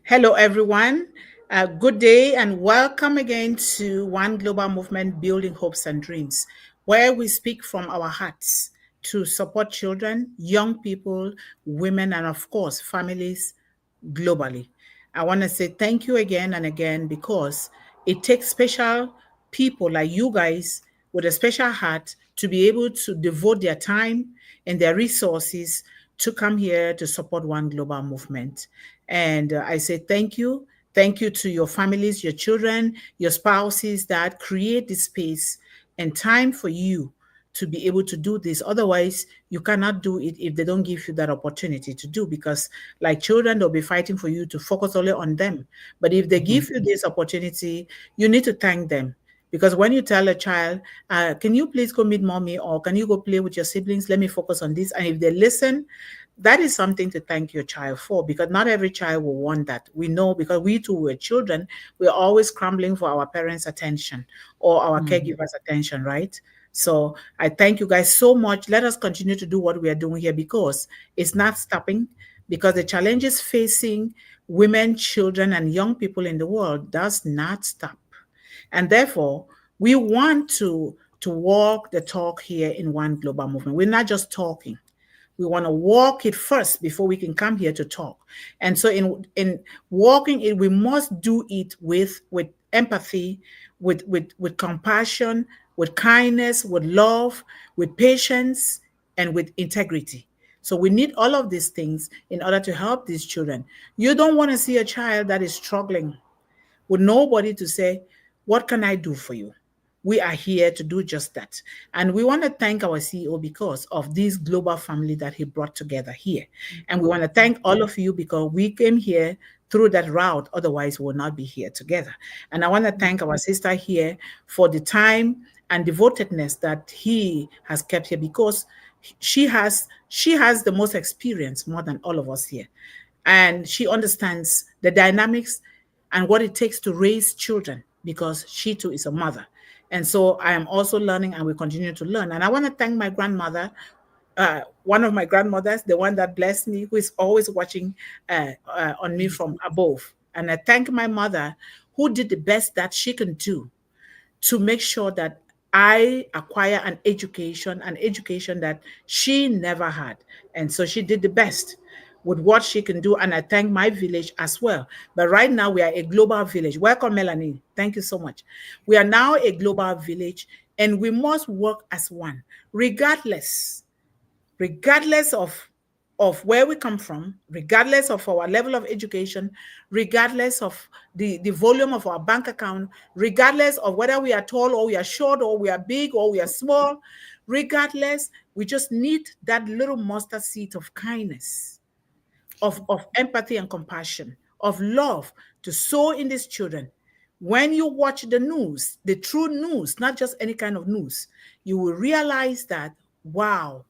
Hello, everyone. Good day and welcome again to One Global Movement Building Hopes and Dreams, where we speak from our hearts to support children, young people, women, and of course, families globally. I want to say thank you again and again because it takes special people like you guys with a special heart to be able to devote their time and their resources to come here to support One Global Movement. And I say thank you. Thank you to your families, your children, your spouses that create this space and time for you to be able to do this. Otherwise, you cannot do it if they don't give you that opportunity to do, because like children, they'll be fighting for you to focus only on them. But if they give you this opportunity, you need to thank them. Because when you tell a child, can you please go meet mommy, or can you go play with your siblings? Let me focus on this. And if they listen, that is something to thank your child for, because not every child will want that. We know, because we too were children, we're always scrambling for our parents' attention or our caregivers' attention, right? So I thank you guys so much. Let us continue to do what we are doing here, because it's not stopping, because the challenges facing women, children, and young people in the world does not stop. And therefore, we want to walk the talk here in One Global Movement. We're not just talking. We want to walk it first before we can come here to talk. And so in walking it, we must do it with empathy, with compassion, with kindness, with love, with patience, and with integrity. So we need all of these things in order to help these children. You don't want to see a child that is struggling with nobody to say, what can I do for you? We are here to do just that. And we want to thank our CEO because of this global family that he brought together here. And we want to thank all of you because we came here through that route. Otherwise, we will not be here together. And I want to thank our sister here for the time and devotedness that he has kept here, because she has the most experience more than all of us here. And she understands the dynamics and what it takes to raise children, because she too is a mother. And so I am also learning, and we continue to learn. And I want to thank my grandmother, one of my grandmothers, the one that blessed me, who is always watching on me from above. And I thank my mother, who did the best that she can do to make sure that I acquire an education that she never had. And so she did the best with what she can do. And I thank my village as well. But right now we are a global village. Welcome, Melanie. Thank you so much. We are now a global village, and we must work as one, regardless of where we come from, regardless of our level of education, regardless of the volume of our bank account, regardless of whether we are tall or we are short or we are big or we are small, regardless, we just need that little mustard seed of kindness, of empathy and compassion, of love to sow in these children. When you watch the news, the true news, not just any kind of news, you will realize that, wow,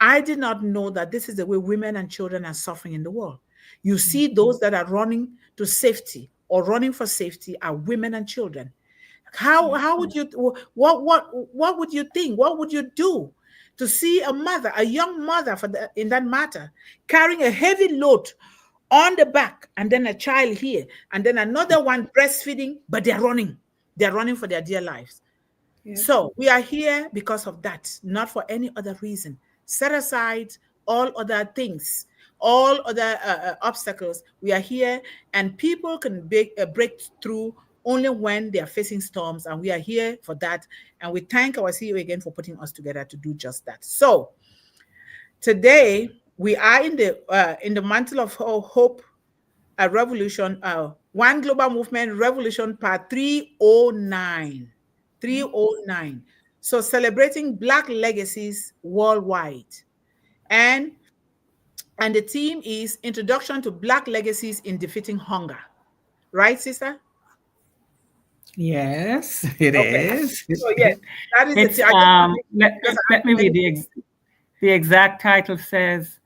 I did not know that this is the way women and children are suffering in the world. You see, those that are running to safety or running for safety are women and children. How would you, what would you think? What would you do to see a mother, a young mother in that matter, carrying a heavy load on the back, and then a child here, and then another one breastfeeding, but they're running. They're running for their dear lives. Yes. So we are here because of that, not for any other reason. Set aside all other things, all other obstacles. We are here, and people can break through only when they are facing storms, and we are here for that. And we thank our CEO again for putting us together to do just that. So today we are in the mantle of hope, a revolution, One Global Movement Revolution Part 309. 309. So celebrating Black legacies worldwide. And the theme is Introduction to Black Legacies in Defeating Hunger. Right, sister? Yes, it is. So yes, that is It's the let me read the exact title says,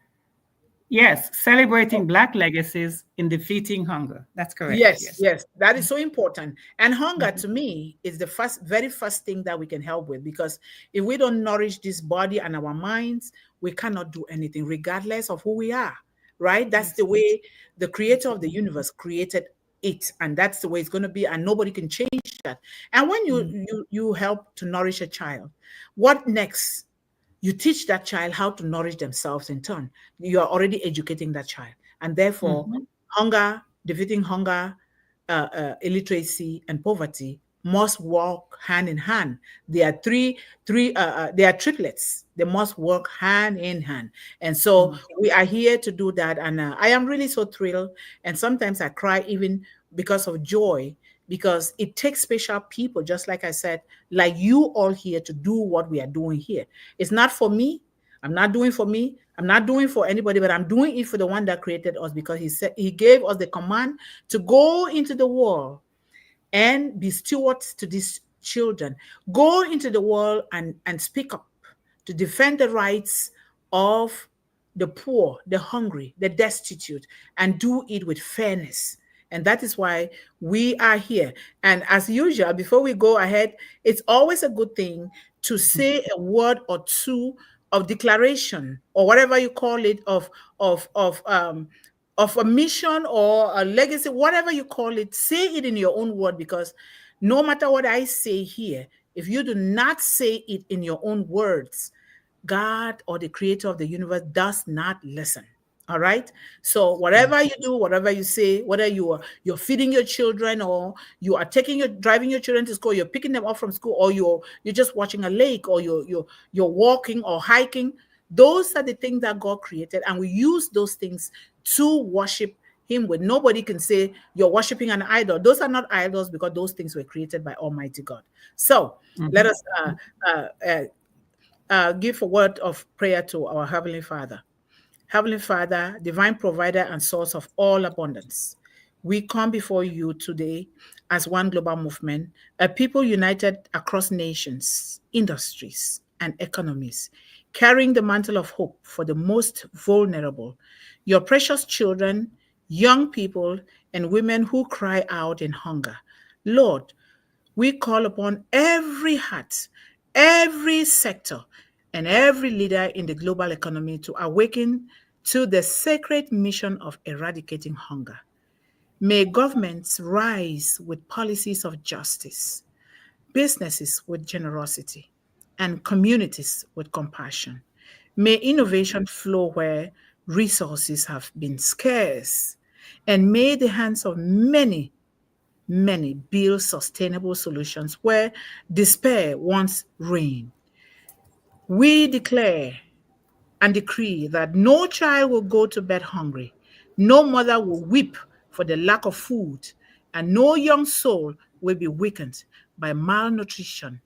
yes, celebrating Black legacies in defeating hunger. That's correct. Yes. Yes, that is so important. And hunger to me is the very first thing that we can help with, because if we don't nourish this body and our minds, we cannot do anything, regardless of who we are, right? That's Yes. the way the creator of the universe created it, and that's the way it's going to be, and nobody can change that. And when Mm. you help to nourish a child, what next? You teach that child how to nourish themselves in turn. You are already educating that child, and therefore Mhm. hunger, defeating hunger, illiteracy, and poverty must walk hand in hand. They are they are triplets. They must work hand in hand. And so Mm. we are here to do that. And I am really so thrilled. And sometimes I cry even because of joy, because it takes special people, just like I said, like you all here to do what we are doing here. It's not for me. I'm not doing for me. I'm not doing for anybody, but I'm doing it for the one that created us, because he said he gave us the command to go into the world and be stewards to these children. Go into the world and speak up to defend the rights of the poor, the hungry, the destitute, and do it with fairness. And that is why we are here. And as usual, before we go ahead, it's always a good thing to say a word or two of declaration, or whatever you call it, of of um of a mission or a legacy, whatever you call it. Say it in your own word, because no matter what I say here, if you do not say it in your own words, God or the creator of the universe does not listen. All right. So whatever you do, whatever you say, whether you're feeding your children, or you are driving your children to school, you're picking them up from school, or you're just watching a lake, or you're walking or hiking, those are the things that God created, and we use those things to worship him with. Nobody can say you're worshiping an idol. Those are not idols, because those things were created by Almighty God. So let Mhm. us uh, uh, give a word of prayer to our Heavenly Father. Heavenly Father, divine provider and source of all abundance, we come before you today as one global movement, a people united across nations, industries, and economies, carrying the mantle of hope for the most vulnerable, your precious children, young people, and women who cry out in hunger. Lord, we call upon every heart, every sector, and every leader in the global economy to awaken to the sacred mission of eradicating hunger. May governments rise with policies of justice, businesses with generosity, and communities with compassion. May innovation flow where resources have been scarce, and may the hands of many build sustainable solutions where despair once reigned. We declare and decree that no child will go to bed hungry, no mother will weep for the lack of food, and no young soul will be weakened by malnutrition.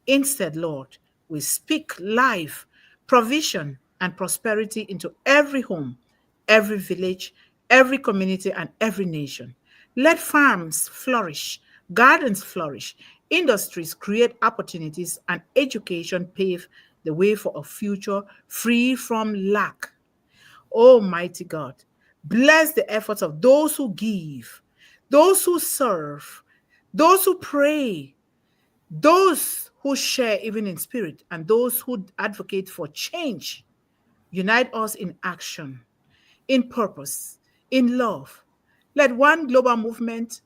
Instead, Lord, we speak life, provision, and prosperity into every home, every village, every community, and every nation. Let farms flourish, gardens flourish, industries create opportunities, and education pave the way for a future free from lack. Almighty God, bless the efforts of those who give, those who serve, those who pray, those who share even in spirit, and those who advocate for change. Unite us in action, in purpose, in love. Let one global movement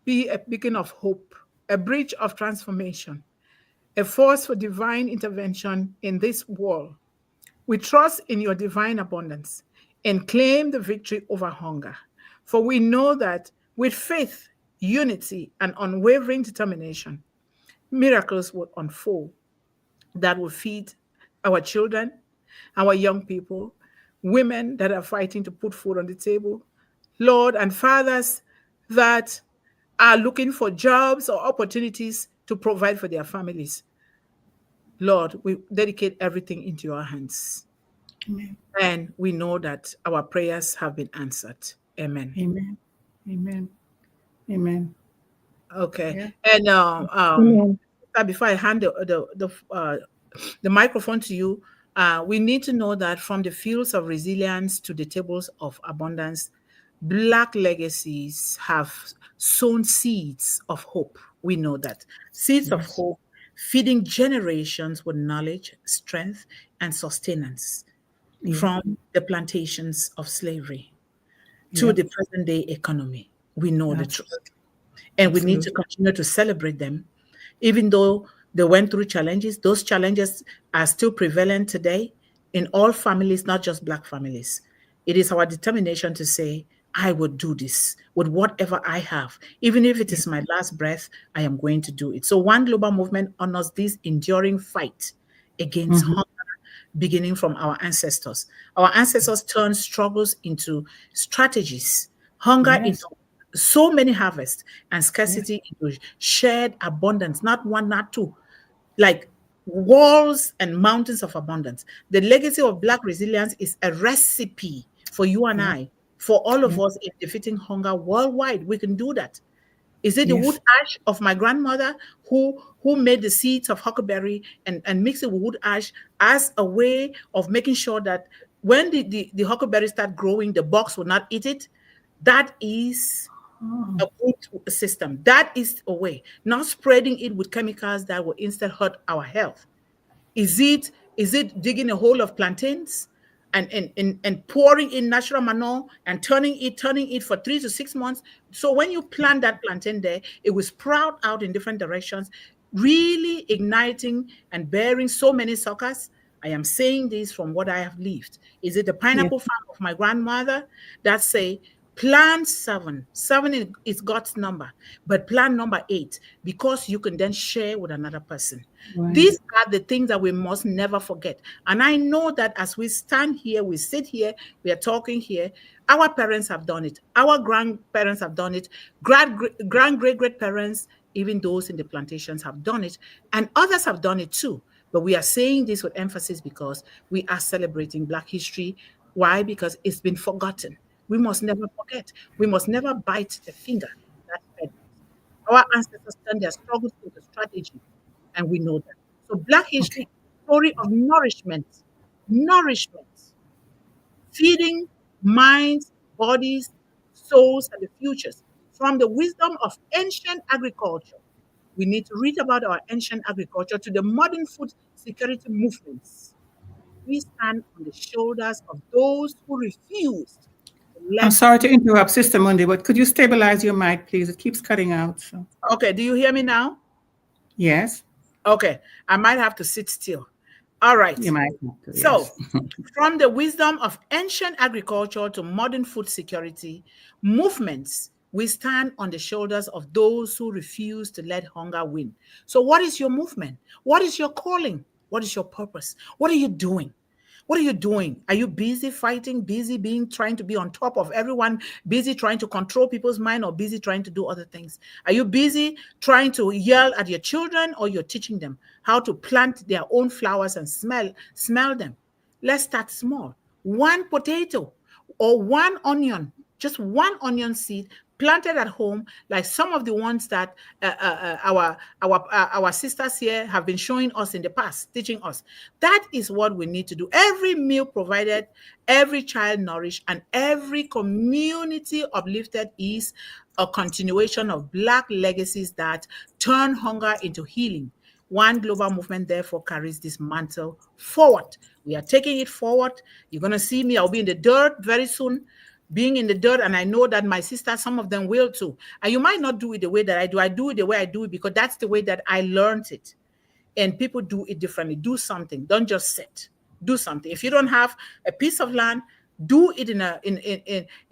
be a beacon of hope, a bridge of transformation, a force for divine intervention in this world. We trust in your divine abundance and claim the victory over hunger. For we know that with faith, unity, and unwavering determination, miracles will unfold that will feed our children, our young people, women that are fighting to put food on the table, Lord, and fathers that are looking for jobs or opportunities to provide for their families. Lord, we dedicate everything into your hands. Amen. And we know that our prayers have been answered. Amen. Amen. Amen. Amen. Okay. Yeah. And Amen. before I hand the microphone to you, we need to know that from the fields of resilience to the tables of abundance, Black legacies have sown seeds of hope. We know that. Seeds of Yes. hope, feeding generations with knowledge, strength, and sustenance. from the plantations of slavery to Yes. the present day economy. We know the truth. Absolutely. And we need to Absolutely. continue to celebrate them, even though they went through challenges. Those challenges are still prevalent today in all families, not just Black families. It is our determination to say, I would do this with whatever I have. Even if it is my last breath, I am going to do it. So, One Global Movement honors this enduring fight against Mm-hmm. hunger, beginning from our ancestors. Our ancestors turned struggles into strategies, hunger into Yes. so many harvests, and Yes. scarcity into shared abundance, not one, not two, like walls and mountains of abundance. The legacy of Black resilience is a recipe for you and Yes. I, for all of Yes. us in defeating hunger worldwide. We can do that. Is it the wood Yes. ash of my grandmother who made the seeds of huckleberry and mix it with wood ash as a way of making sure that when the huckleberry start growing, the bugs will not eat it? That is Oh, a good system. That is a way, not spreading it with chemicals that will instead hurt our health. Is it digging a hole of plantains and pouring in natural manure and turning it for 3 to 6 months? So when you plant that plantain there, it will sprout out in different directions, really igniting and bearing so many suckers. I am saying this from what I have lived. Is it the yes. pineapple farm of my grandmother that say plant seven? Seven is God's number, but plant number eight because you can then share with another person. Right. These are the things that we must never forget. And I know that as we stand here, we sit here, we are talking here, our parents have done it, our grandparents have done it, great great parents, even those in the plantations have done it, and others have done it too. But we are saying this with emphasis because we are celebrating Black history. Why? Because it's been forgotten. We must never forget. We must never bite the finger that fed us. Our ancestors turned their struggles into strategy, and we know that. So Black history Okay. is a story of nourishment, feeding minds, bodies, souls, and the futures. From the wisdom of ancient agriculture, we need to read about our ancient agriculture to the modern food security movements. We stand on the shoulders of those who refused to I'm let. sorry to interrupt, Sister Mundih, but could you stabilize your mic, please? It keeps cutting out. So, Okay, do you hear me now? yes, Okay, I might have to sit still. All right. you might have to. So, Yes. from the wisdom of ancient agriculture to modern food security movements, we stand on the shoulders of those who refuse to let hunger win. So, what is your movement? What is your calling? What is your purpose? What are you doing? What are you doing? Are you busy fighting, busy being trying to be on top of everyone, busy trying to control people's mind, or busy trying to do other things? Are you busy trying to yell at your children, or you're teaching them how to plant their own flowers and smell them? Let's start small. One potato or one onion, just one onion seed planted at home, like some of the ones that our sisters here have been showing us in the past, teaching us. That is what we need to do. Every meal provided, every child nourished, and every community uplifted is a continuation of Black legacies that turn hunger into healing. One Global Movement, therefore, carries this mantle forward. We are taking it forward. You're going to see me. I'll be in the dirt very soon, being in the dirt. And I know that my sisters, some of them will too. And you might not do it the way that I do. I do it the way I do it because that's the way that I learned it. And people do it differently. Do something. Don't just sit. Do something. If you don't have a piece of land, do it in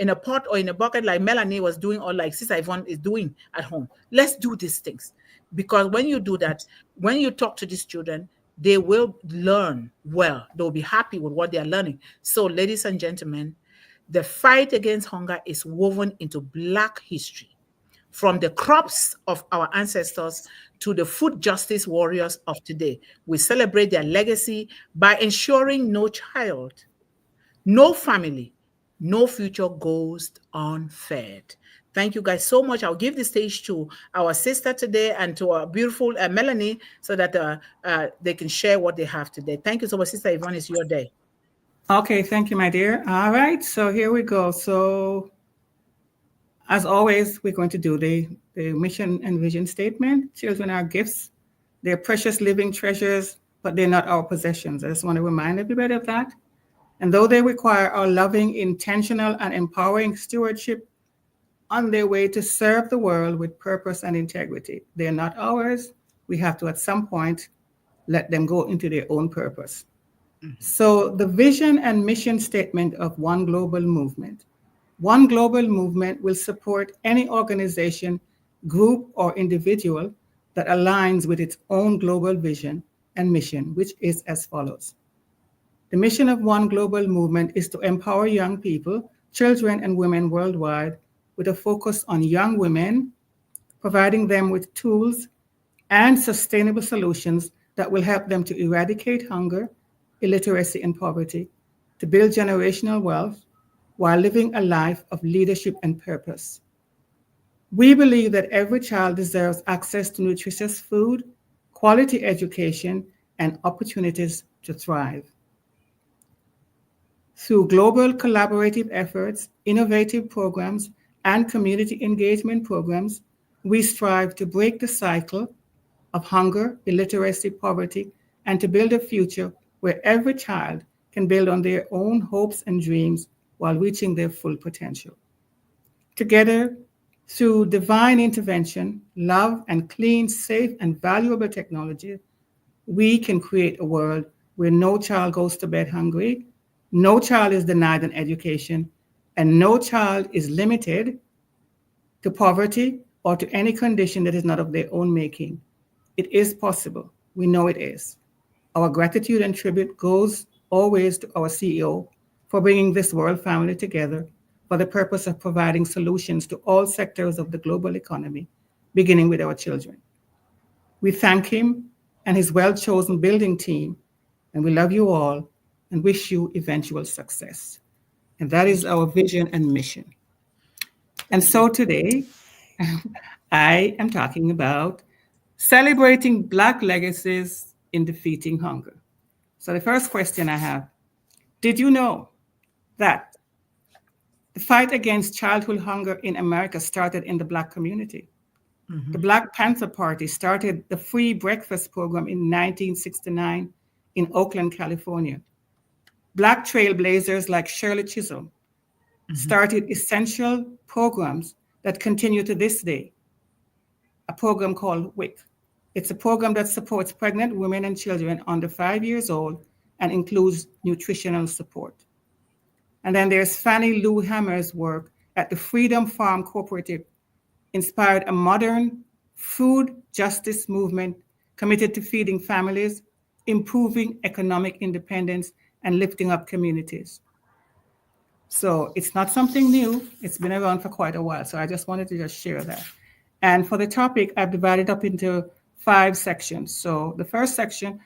a pot or in a bucket like Melanie was doing, or like Sister Yvonne is doing at home. Let's do these things. Because when you do that, when you talk to these children, they will learn well. They'll be happy with what they are learning. So, ladies and gentlemen, the fight against hunger is woven into Black history, from the crops of our ancestors to the food justice warriors of today. We celebrate their legacy by ensuring no child, no family, no future goes unfed. Thank you guys so much. I'll give the stage to our sister today and to our beautiful Melanie so that they can share what they have today. Thank you so much, Sister Yvonne. It's your day. Okay. Thank you, my dear. All right. So here we go. So, as always, we're going to do the mission and vision statement. Children are gifts. They're precious living treasures, but they're not our possessions. I just want to remind everybody of that. And though they require our loving, intentional, and empowering stewardship on their way to serve the world with purpose and integrity, they're not ours. We have to, at some point, let them go into their own purpose. So, the vision and mission statement of One Global Movement. One Global Movement will support any organization, group, or individual that aligns with its own global vision and mission, which is as follows. The mission of One Global Movement is to empower young people, children, and women worldwide with a focus on young women, providing them with tools and sustainable solutions that will help them to eradicate hunger, illiteracy, and poverty, to build generational wealth while living a life of leadership and purpose. We believe that every child deserves access to nutritious food, quality education, and opportunities to thrive. Through global collaborative efforts, innovative programs, and community engagement programs, we strive to break the cycle of hunger, illiteracy, poverty, and to build a future where every child can build on their own hopes and dreams while reaching their full potential. Together, through divine intervention, love, and clean, safe, and valuable technology, we can create a world where no child goes to bed hungry, no child is denied an education, and no child is limited to poverty or to any condition that is not of their own making. It is possible. We know it is. Our gratitude and tribute goes always to our CEO for bringing this world family together for the purpose of providing solutions to all sectors of the global economy, beginning with our children. We thank him and his well-chosen building team, and we love you all and wish you eventual success. And that is Thank you. our vision and mission. And Thank you. so today, I am talking about celebrating Black legacies in defeating hunger. So, the first question I have, did you know that the fight against childhood hunger in America started in the Black community? The Black Panther Party started the free breakfast program in 1969 in Oakland, California. Black trailblazers like Shirley Chisholm started essential programs that continue to this day, a program called WIC. It's a program that supports pregnant women and children under 5 years old and includes nutritional support. And then there's Fannie Lou Hamer's work at the Freedom Farm Cooperative, inspired a modern food justice movement committed to feeding families, improving economic independence, and lifting up communities. So it's not something new. It's been around for quite a while. So I just wanted to just share that. And for the topic, I've divided up into 5 sections. So the first section,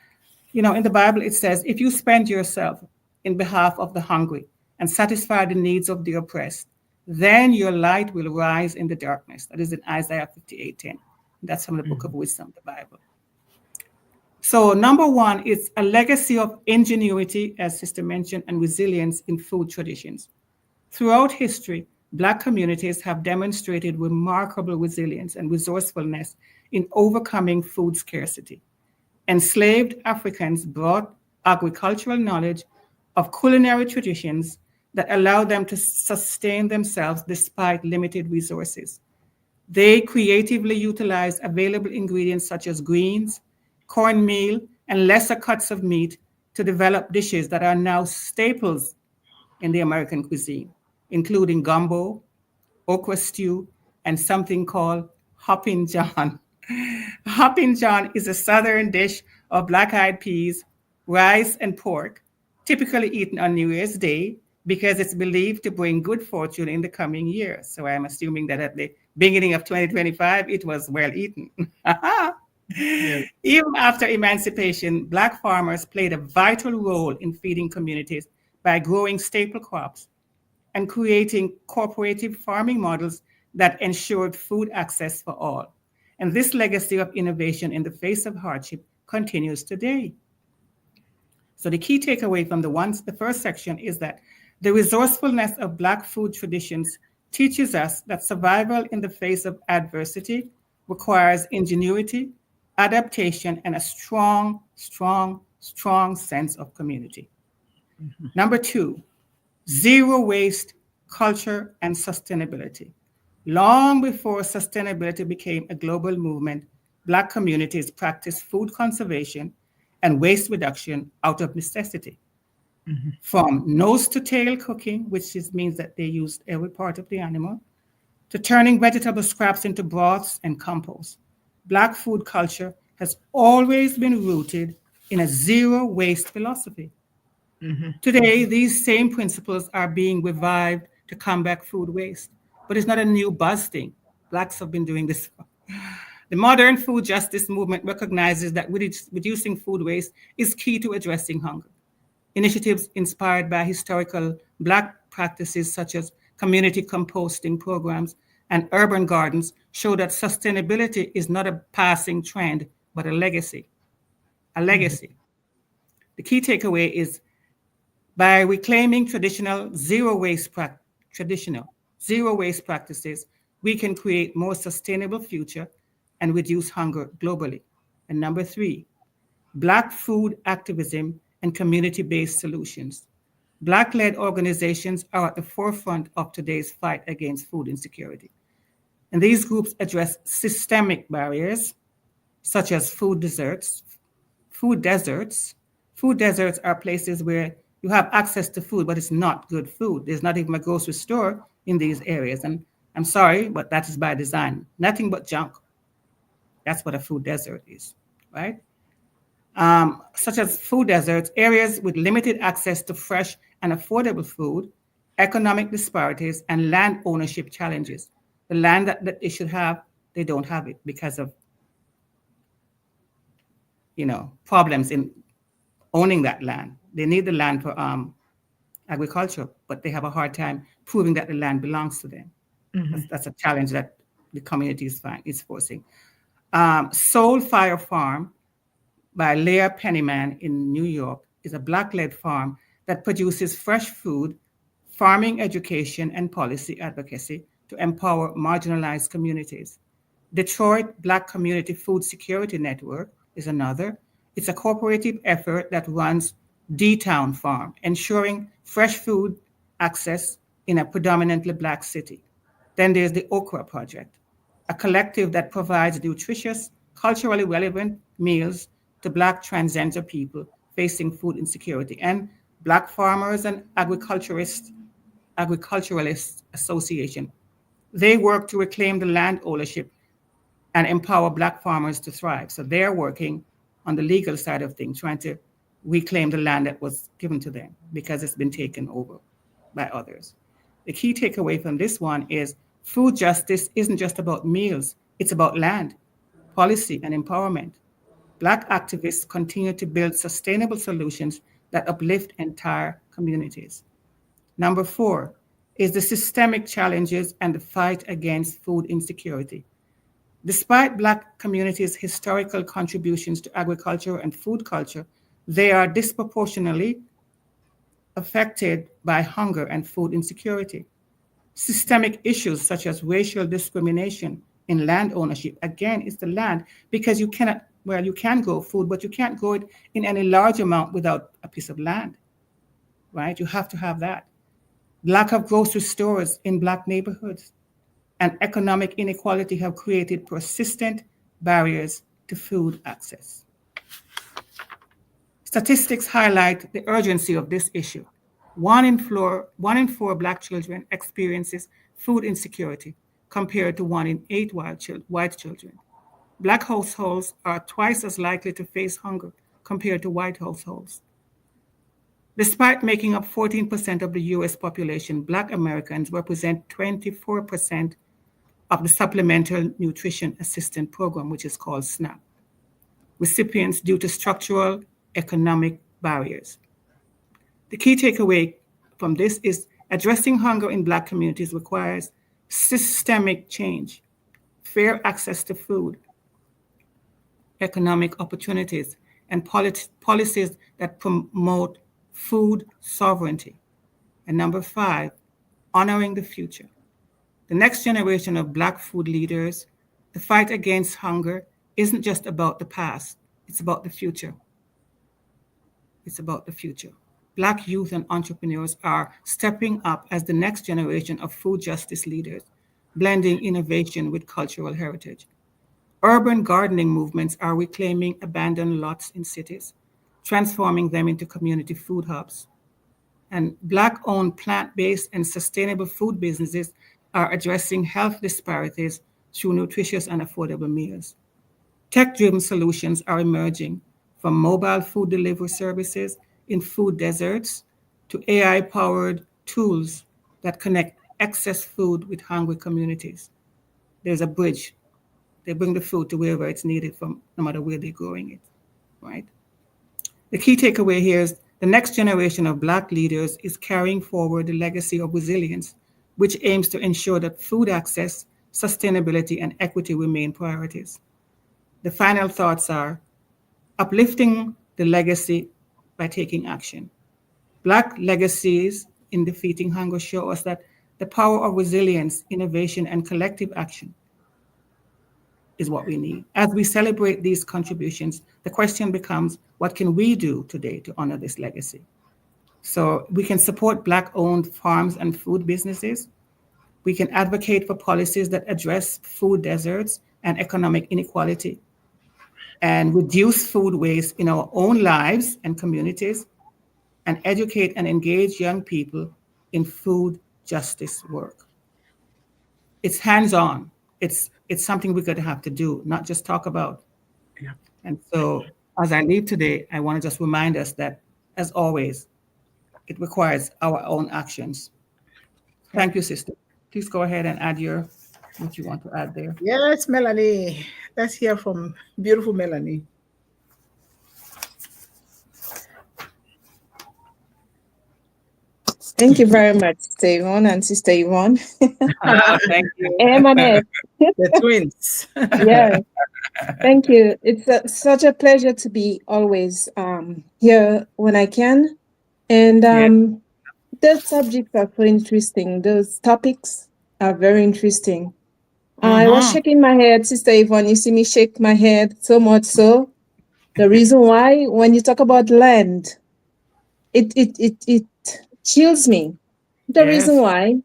in the Bible, it says, if you spend yourself in behalf of the hungry and satisfy the needs of the oppressed, then your light will rise in the darkness. That is in Isaiah 58:10. That's from the book of wisdom, the Bible. So number one is a legacy of ingenuity, as Sister mentioned, and resilience in food traditions. Throughout history, Black communities have demonstrated remarkable resilience and resourcefulness in overcoming food scarcity. Enslaved Africans brought agricultural knowledge of culinary traditions that allowed them to sustain themselves despite limited resources. They creatively utilized available ingredients such as greens, cornmeal, and lesser cuts of meat to develop dishes that are now staples in the American cuisine, including gumbo, okra stew, and something called Hoppin' John. Hoppin' John is a southern dish of black-eyed peas, rice, and pork, typically eaten on New Year's Day because it's believed to bring good fortune in the coming year. So I'm assuming that at the beginning of 2025, it was well eaten. Yes. Even after emancipation, Black farmers played a vital role in feeding communities by growing staple crops and creating cooperative farming models that ensured food access for all. And this legacy of innovation in the face of hardship continues today. So the key takeaway from the first section is that the resourcefulness of Black food traditions teaches us that survival in the face of adversity requires ingenuity, adaptation, and a strong, strong, strong sense of community. Number two, zero waste culture and sustainability. Long before sustainability became a global movement, Black communities practiced food conservation and waste reduction out of necessity. From nose to tail cooking, means that they used every part of the animal, to turning vegetable scraps into broths and compost. Black food culture has always been rooted in a zero waste philosophy. Today, these same principles are being revived to combat food waste, but it's not a new buzz thing. Blacks have been doing this. The modern food justice movement recognizes that reducing food waste is key to addressing hunger. Initiatives inspired by historical Black practices such as community composting programs and urban gardens show that sustainability is not a passing trend, but a legacy. A legacy. The key takeaway is by reclaiming traditional zero waste practices, we can create more sustainable future and reduce hunger globally. And number three, Black food activism and community-based solutions. Black-led organizations are at the forefront of today's fight against food insecurity. And these groups address systemic barriers such as food deserts. Food deserts. Food deserts are places where you have access to food, but it's not good food. There's not even a grocery store in these areas. And I'm sorry, but that is by design. Nothing but junk. That's what a food desert is, right? Such as food deserts, areas with limited access to fresh and affordable food, economic disparities, and land ownership challenges. The land that they should have, they don't have it because of, problems in owning that land. They need the land for agriculture, but they have a hard time proving that the land belongs to them. That's a challenge that the community is forcing. Soul Fire Farm by Leah Pennyman in New York is a Black-led farm that produces fresh food, farming education, and policy advocacy to empower marginalized communities. Detroit Black Community Food Security Network is another. It's a cooperative effort that runs D-Town Farm, ensuring fresh food access in a predominantly Black city. Then there's the Okra Project, a collective that provides nutritious, culturally relevant meals to Black transgender people facing food insecurity, and Black Farmers and Agriculturalists Association. They work to reclaim the land ownership and empower Black farmers to thrive. So they're working on the legal side of things, trying to reclaim the land that was given to them because it's been taken over by others. The key takeaway from this one is food justice isn't just about meals, it's about land, policy, and empowerment. Black activists continue to build sustainable solutions that uplift entire communities. Number four is the systemic challenges and the fight against food insecurity. Despite Black communities' historical contributions to agriculture and food culture, they are disproportionately affected by hunger and food insecurity. Systemic issues such as racial discrimination in land ownership, again, is the land because you can grow food, but you can't grow it in any large amount without a piece of land, right? You have to have that. Lack of grocery stores in Black neighborhoods and economic inequality have created persistent barriers to food access. Statistics highlight the urgency of this issue. One in four Black children experiences food insecurity compared to 1 in 8 white children. Black households are twice as likely to face hunger compared to white households. Despite making up 14% of the US population, Black Americans represent 24% of the Supplemental Nutrition Assistance Program, which is called SNAP, recipients due to structural economic barriers. The key takeaway from this is addressing hunger in Black communities requires systemic change, fair access to food, economic opportunities, and policies that promote food sovereignty. And number five, honoring the future. The next generation of Black food leaders, the fight against hunger isn't just about the past, it's about the future. It's about the future. Black youth and entrepreneurs are stepping up as the next generation of food justice leaders, blending innovation with cultural heritage. Urban gardening movements are reclaiming abandoned lots in cities, transforming them into community food hubs. And Black owned plant based and sustainable food businesses are addressing health disparities through nutritious and affordable meals. Tech driven solutions are emerging from mobile food delivery services in food deserts to AI powered tools that connect excess food with hungry communities. There's a bridge. They bring the food to wherever it's needed from no matter where they're growing it, right? The key takeaway here is the next generation of Black leaders is carrying forward the legacy of resilience, which aims to ensure that food access, sustainability, and equity remain priorities. The final thoughts are uplifting the legacy by taking action. Black legacies in defeating hunger show us that the power of resilience, innovation, and collective action is what we need. As we celebrate these contributions, the question becomes what can we do today to honor this legacy? So we can support Black owned farms and food businesses. We can advocate for policies that address food deserts and economic inequality and reduce food waste in our own lives and communities and educate and engage young people in food justice work. It's hands-on. It's something we're going to have to do, not just talk about. Yeah. And so as I leave today, I want to just remind us that, as always, it requires our own actions. Yeah. Thank you, sister. Please go ahead and add what you want to add there. Yes, Melanie. Let's hear from beautiful Melanie. Thank you very much, Sister Yvonne and Sister Yvonne. Thank you. M and F. The twins. Yeah, thank you. It's such a pleasure to be always here when I can. And Yeah. those subjects are so interesting. Those topics are very interesting. I was shaking my head, Sister Yvonne. You see me shake my head so much so. The reason why, when you talk about land, it chills me. The reason Yes. why,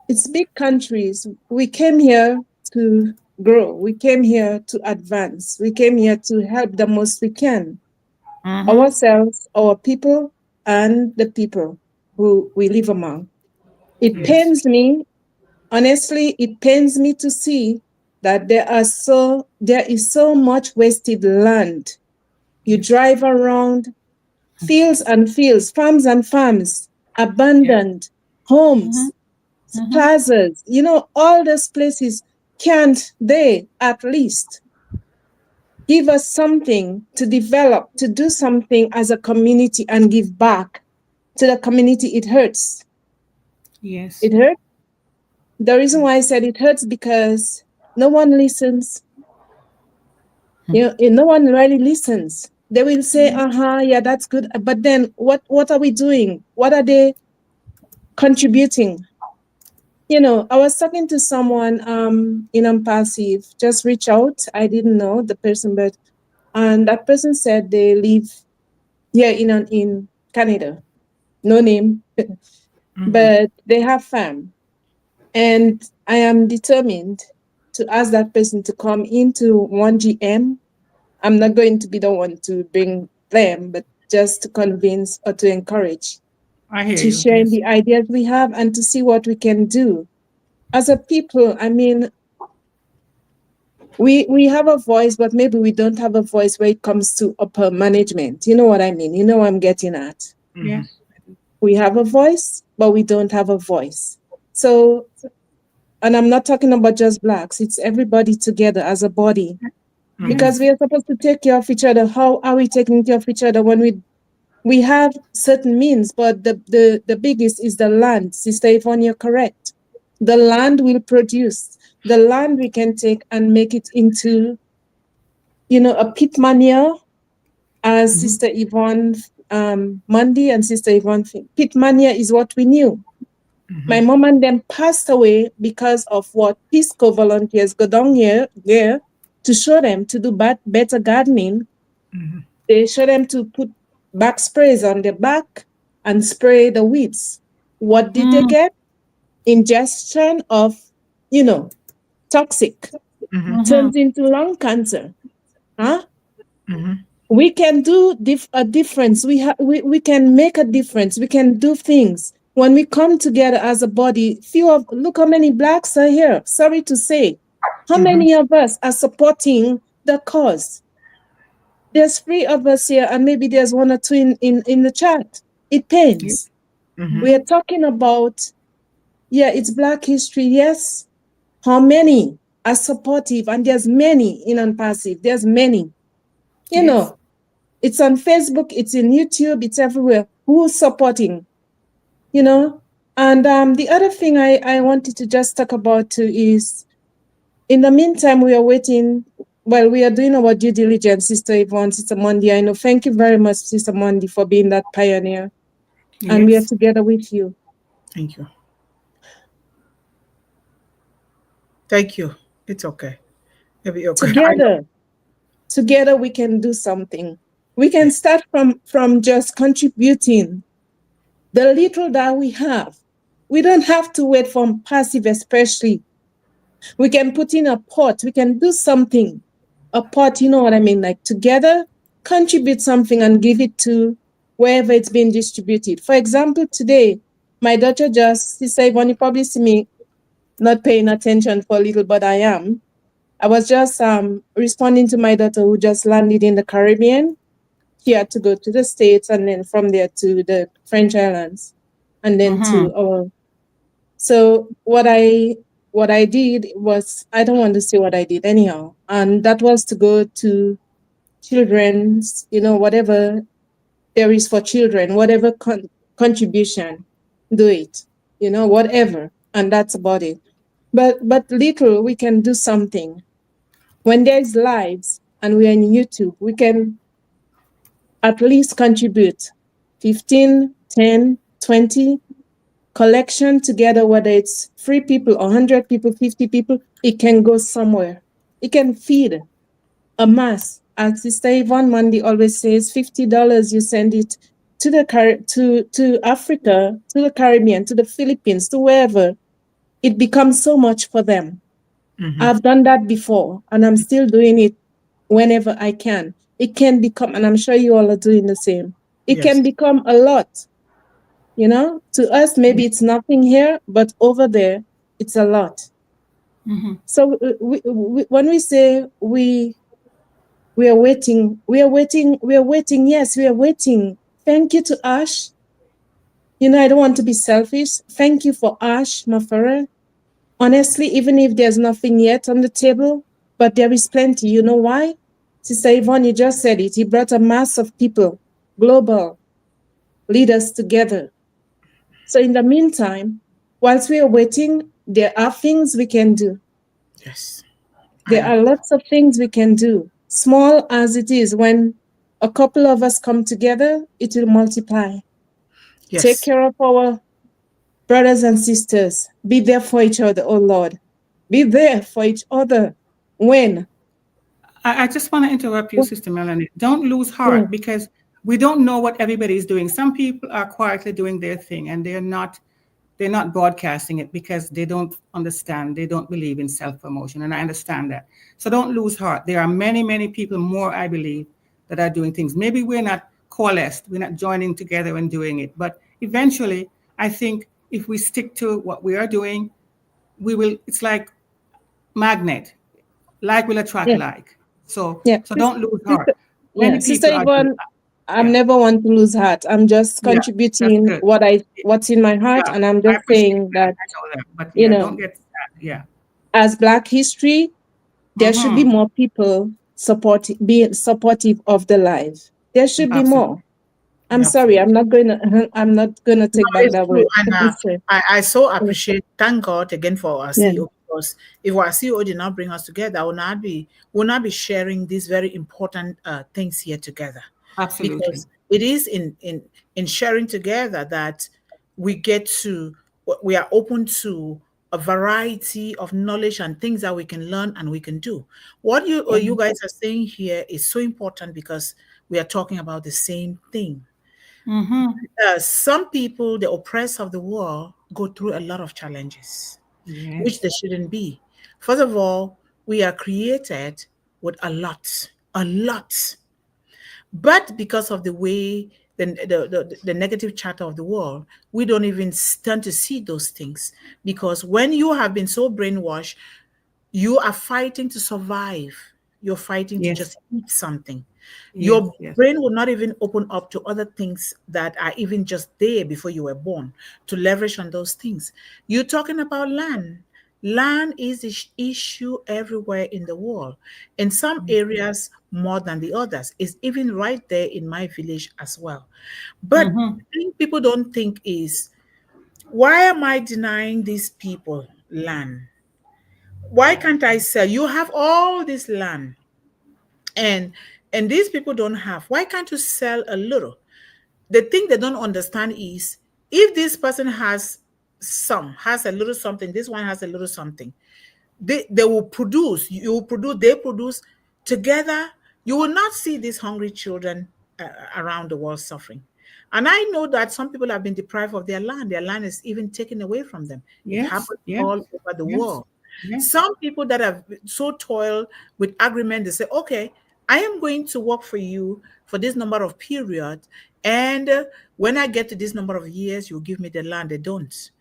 it's big countries. We came here to grow. We came here to advance. We came here to help the most we can. Ourselves, our people, and the people who we live among. It Yes. pains me, honestly, it pains me to see that there is so much wasted land. You drive around fields and fields, farms and farms, abandoned homes, plazas, all those places. Can't they at least give us something to develop, to do something as a community and give back to the community? It hurts. Yes. It hurts. The reason why I said it hurts because no one listens. No one really listens. They will say, yeah, that's good. But then what are we doing? What are they contributing? I was talking to someone in Passive, just reach out. I didn't know the person, and that person said they live here in Canada. No name, but they have farm. And I am determined to ask that person to come into 1GM. I'm not going to be the one to bring them, but just to convince or to encourage, I hear to you. share Yes. the ideas we have and to see what we can do. As a people, I mean, we have a voice, but maybe we don't have a voice when it comes to upper management. You know what I mean? You know what I'm getting at. Yeah. We have a voice, but we don't have a voice. So, and I'm not talking about just Blacks, it's everybody together as a body. Because we are supposed to take care of each other. How are we taking care of each other when we have certain means, but the biggest is the land. Sister Yvonne, you're correct. The land will produce. The land we can take and make it into, a pit manure, as Sister Yvonne Mundih and Sister Yvonne Finn. Pit manure is what we knew. My mom and them passed away because of what Peace Corps volunteers go down here to show them to do better gardening. They show them to put back sprays on the back and spray the weeds. What did they get? Ingestion of, toxic, turns into lung cancer. Huh? We can do a difference. We can make a difference. We can do things when we come together as a body. Look how many Blacks are here. Sorry to say, how many of us are supporting the cause? There's 3 of us here, and maybe there's 1 or 2 in the chat. It pains. We are talking about, it's Black history, yes. How many are supportive? And there's many in Unpassive. There's many. It's on Facebook, it's in YouTube, it's everywhere. Who's supporting? And the other thing I wanted to just talk about too is, in the meantime, we are waiting. Well, we are doing our due diligence, Sister Yvonne, Sister Mundih. I know. Thank you very much, Sister Mundih, for being that pioneer. Yes. And we are together with you. Thank you. Thank you. It's okay. It'll be okay. Together we can do something. We can start from just contributing the little that we have. We don't have to wait for passive, especially. We can put in a pot. We can do something. A pot, you know what I mean? Like together, contribute something and give it to wherever it's being distributed. For example, today, my daughter Sister Yvonne, you probably see me not paying attention for a little, but I am. I was just responding to my daughter who just landed in the Caribbean. She had to go to the States and then from there to the French Islands and then to our. So what I did was, I don't want to say what I did anyhow. And that was to go to children's, whatever there is for children, whatever contribution, do it, whatever. And that's about it. But little, we can do something. When there's lives and we're in YouTube, we can at least contribute 15, 10, 20 collection together, whether it's 3 people, 100 people, 50 people, it can go somewhere. It can feed a mass. As Sister Yvonne Mundih always says, $50, you send it to Africa, to the Caribbean, to the Philippines, to wherever. It becomes so much for them. I've done that before, and I'm still doing it whenever I can. It can become, and I'm sure you all are doing the same. It can become a lot. To us, maybe it's nothing here, but over there, it's a lot. So when we say we are waiting, yes, we are waiting. Thank you to Ash. I don't want to be selfish. Thank you for Ash Mafara. Honestly, even if there's nothing yet on the table, but there is plenty. You know why? Sister Yvonne, you just said it. He brought a mass of people, global leaders together. So in the meantime, whilst we are waiting, there are things we can do. Yes. There are lots of things we can do. Small as it is, when a couple of us come together, it will multiply. Yes. Take care of our brothers and sisters. Be there for each other, oh Lord. Be there for each other. When? I just want to interrupt you, Sister Melanie. Don't lose heart, because we don't know what everybody is doing. Some people are quietly doing their thing and they're not broadcasting it because they don't understand. They don't believe in self-promotion. And I understand that. So don't lose heart. There are many, many people more, I believe, that are doing things. Maybe we're not coalesced. We're not joining together and doing it. But eventually, I think if we stick to what we are doing, we will, it's like magnet, like will attract like. So don't lose heart. Sister Yvonne, I'm never one to lose heart. I'm just contributing what's in my heart, and I'm just saying that, but don't get sad. As Black history, there should be more people being supportive of the life. There should be more. I'm sorry, I'm not gonna take back that word. And I so appreciate, thank God again for our CEO, because if our CEO did not bring us together, we'll not be sharing these very important things here together. Absolutely. Because it is in sharing together that we are open to a variety of knowledge and things that we can learn and we can do. What you guys are saying here is so important, because we are talking about the same thing. Mm-hmm. Some people, the oppressed of the world, go through a lot of challenges, which they Yes. shouldn't be. First of all, we are created with a lot. But because of the way the negative chatter of the world, we don't even stand to see those things. Because when you have been so brainwashed, you are fighting to survive. You're fighting to Yes. just eat something. Yes. Your Yes. brain will not even open up to other things that are even just there before you were born to leverage on those things. You're talking about land. Land is the issue everywhere in the world. In some areas more than the others. It's even right there in my village as well. But Mm-hmm. the thing people don't think is, why am I denying these people land? Why can't I sell? You have all this land, and these people don't have. Why can't you sell a little? The thing they don't understand is, if this person has a little something, this one has a little something, they will produce, you will produce, they produce together. You will not see these hungry children around the world suffering. And I know that some people have been deprived of their land is even taken away from them. It Yes. happens Yes. all over the Yes. world. Yes. Some people that have so toiled with agreement, they say, okay, I am going to work for you for this number of period, and when I get to this number of years, you give me the land. They don't.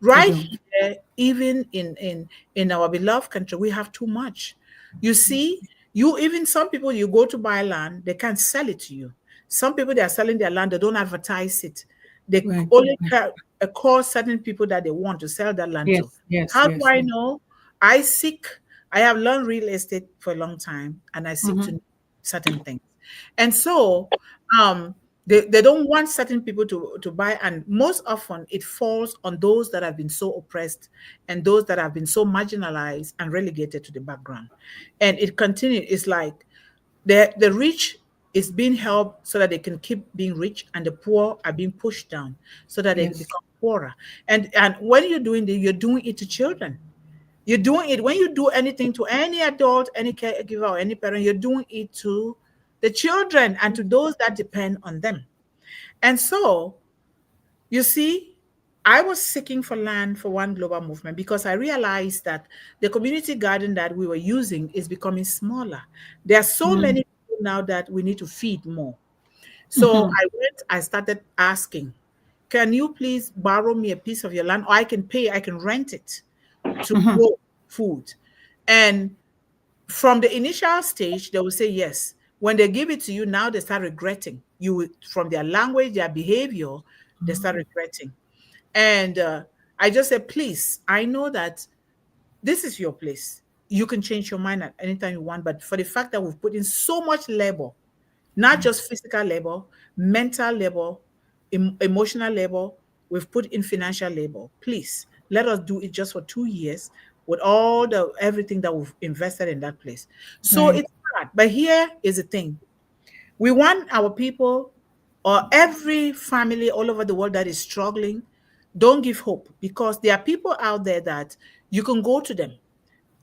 They Right don't. here, even in our beloved country, we have too much. You see, you even some people, you go to buy land, they can't sell it to you. Some people, they are selling their land, they don't advertise it. They Right. only Right. call certain people that they want to sell that land to. Yes. Yes. How do Yes. I Yes. know? I seek, I have learned real estate for a long time, and I seek to Mm-hmm. know certain things. And so um they don't want certain people to buy, and most often it falls on those that have been so oppressed and those that have been so marginalized and relegated to the background. And it continues. It's like the rich is being helped so that they can keep being rich, and the poor are being pushed down so that they Yes. become poorer. And when you're doing this, you're doing it to children. You're doing it when you do anything to any adult, any caregiver, or any parent, you're doing it to the children and to those that depend on them. And so, you see, I was seeking for land for One Global Movement because I realized that the community garden that we were using is becoming smaller. There are so Mm-hmm. many people now that we need to feed more. So Mm-hmm. I started asking, can you please borrow me a piece of your land, or I can rent it to Mm-hmm. grow food. And from the initial stage, they will say yes. When they give it to you, now they start regretting. From their language, their behavior, they start regretting. And I just said, please, I know that this is your place. You can change your mind at any time you want. But for the fact that we've put in so much labor, not just Yes. physical labor, mental labor, emotional labor, we've put in financial labor. Please let us do it just for 2 years with all the everything that we've invested in that place. So Right. it's hard. But here is the thing. We want our people, or every family all over the world that is struggling, don't give hope, because there are people out there that you can go to them.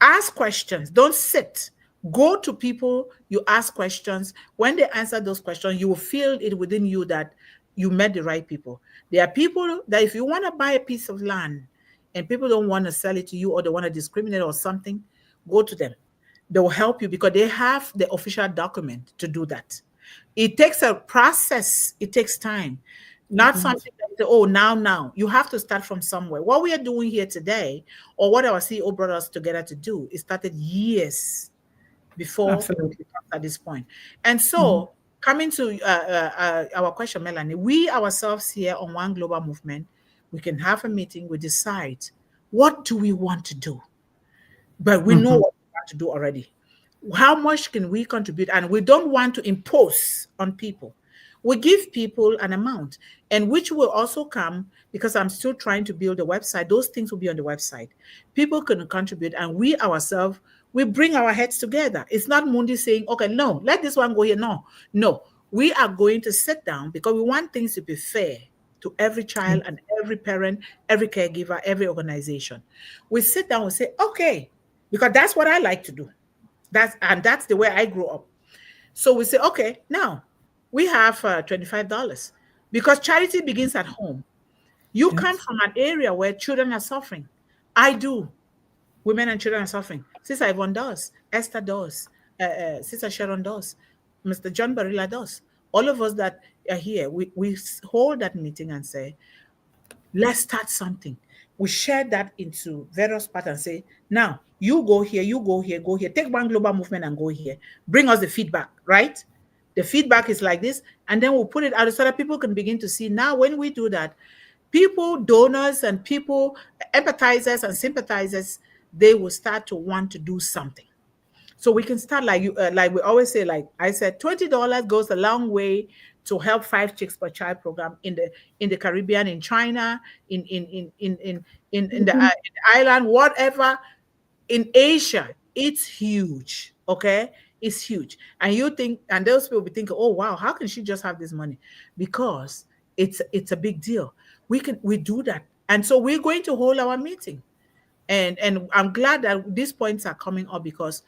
Ask questions. Don't sit. Go to people, you ask questions. When they answer those questions, you will feel it within you that you met the right people. There are people that if you want to buy a piece of land and people don't want to sell it to you, or they want to discriminate or something, go to them. They will help you because they have the official document to do that. It takes a process, it takes time. It Not does. something that you say, oh, now. You have to start from somewhere. What we are doing here today, or what our CEO brought us together to do, it started years before Absolutely. we got at this point. And Mm-hmm. so, coming to our question, Melanie, we ourselves here on One Global Movement, we can have a meeting, we decide what do we want to do, but we know Mm-hmm. what we want to do already. How much can we contribute? And we don't want to impose on people. We give people an amount, and which will also come, because I'm still trying to build a website. Those things will be on the website. People can contribute, and we ourselves, we bring our heads together. It's not Mundih saying, okay, no, let this one go here. No, no. We are going to sit down because we want things to be fair to every child Yes. and every parent, every caregiver, every organization. We sit down and say, okay, because that's what I like to do. That's the way I grew up. So we say, okay, now we have $25 because charity begins at home. You come Yes. from an area where children are suffering. I do. Women and children are suffering. Sister Yvonne does. Esther does. Sister Sharon does. Mr. John Barilla does. All of us that are here, we hold that meeting and say, let's start something. We share that into various parts and say, now you go here, you go here, go here. Take one global movement and go here. Bring us the feedback, right? The feedback is like this, and then we'll put it out so that people can begin to see. Now, when we do that, people, donors, and people, empathizers and sympathizers, they will start to want to do something. So we can start like you, like we always say. Like I said, $20 goes a long way to help 5 chicks per child program in the Caribbean, in China, Mhm. in the island, whatever. In Asia, it's huge. Okay, it's huge. And you think, and those people will be thinking, oh wow, how can she just have this money? Because it's a big deal. We do that, and so we're going to hold our meeting. And I'm glad that these points are coming up because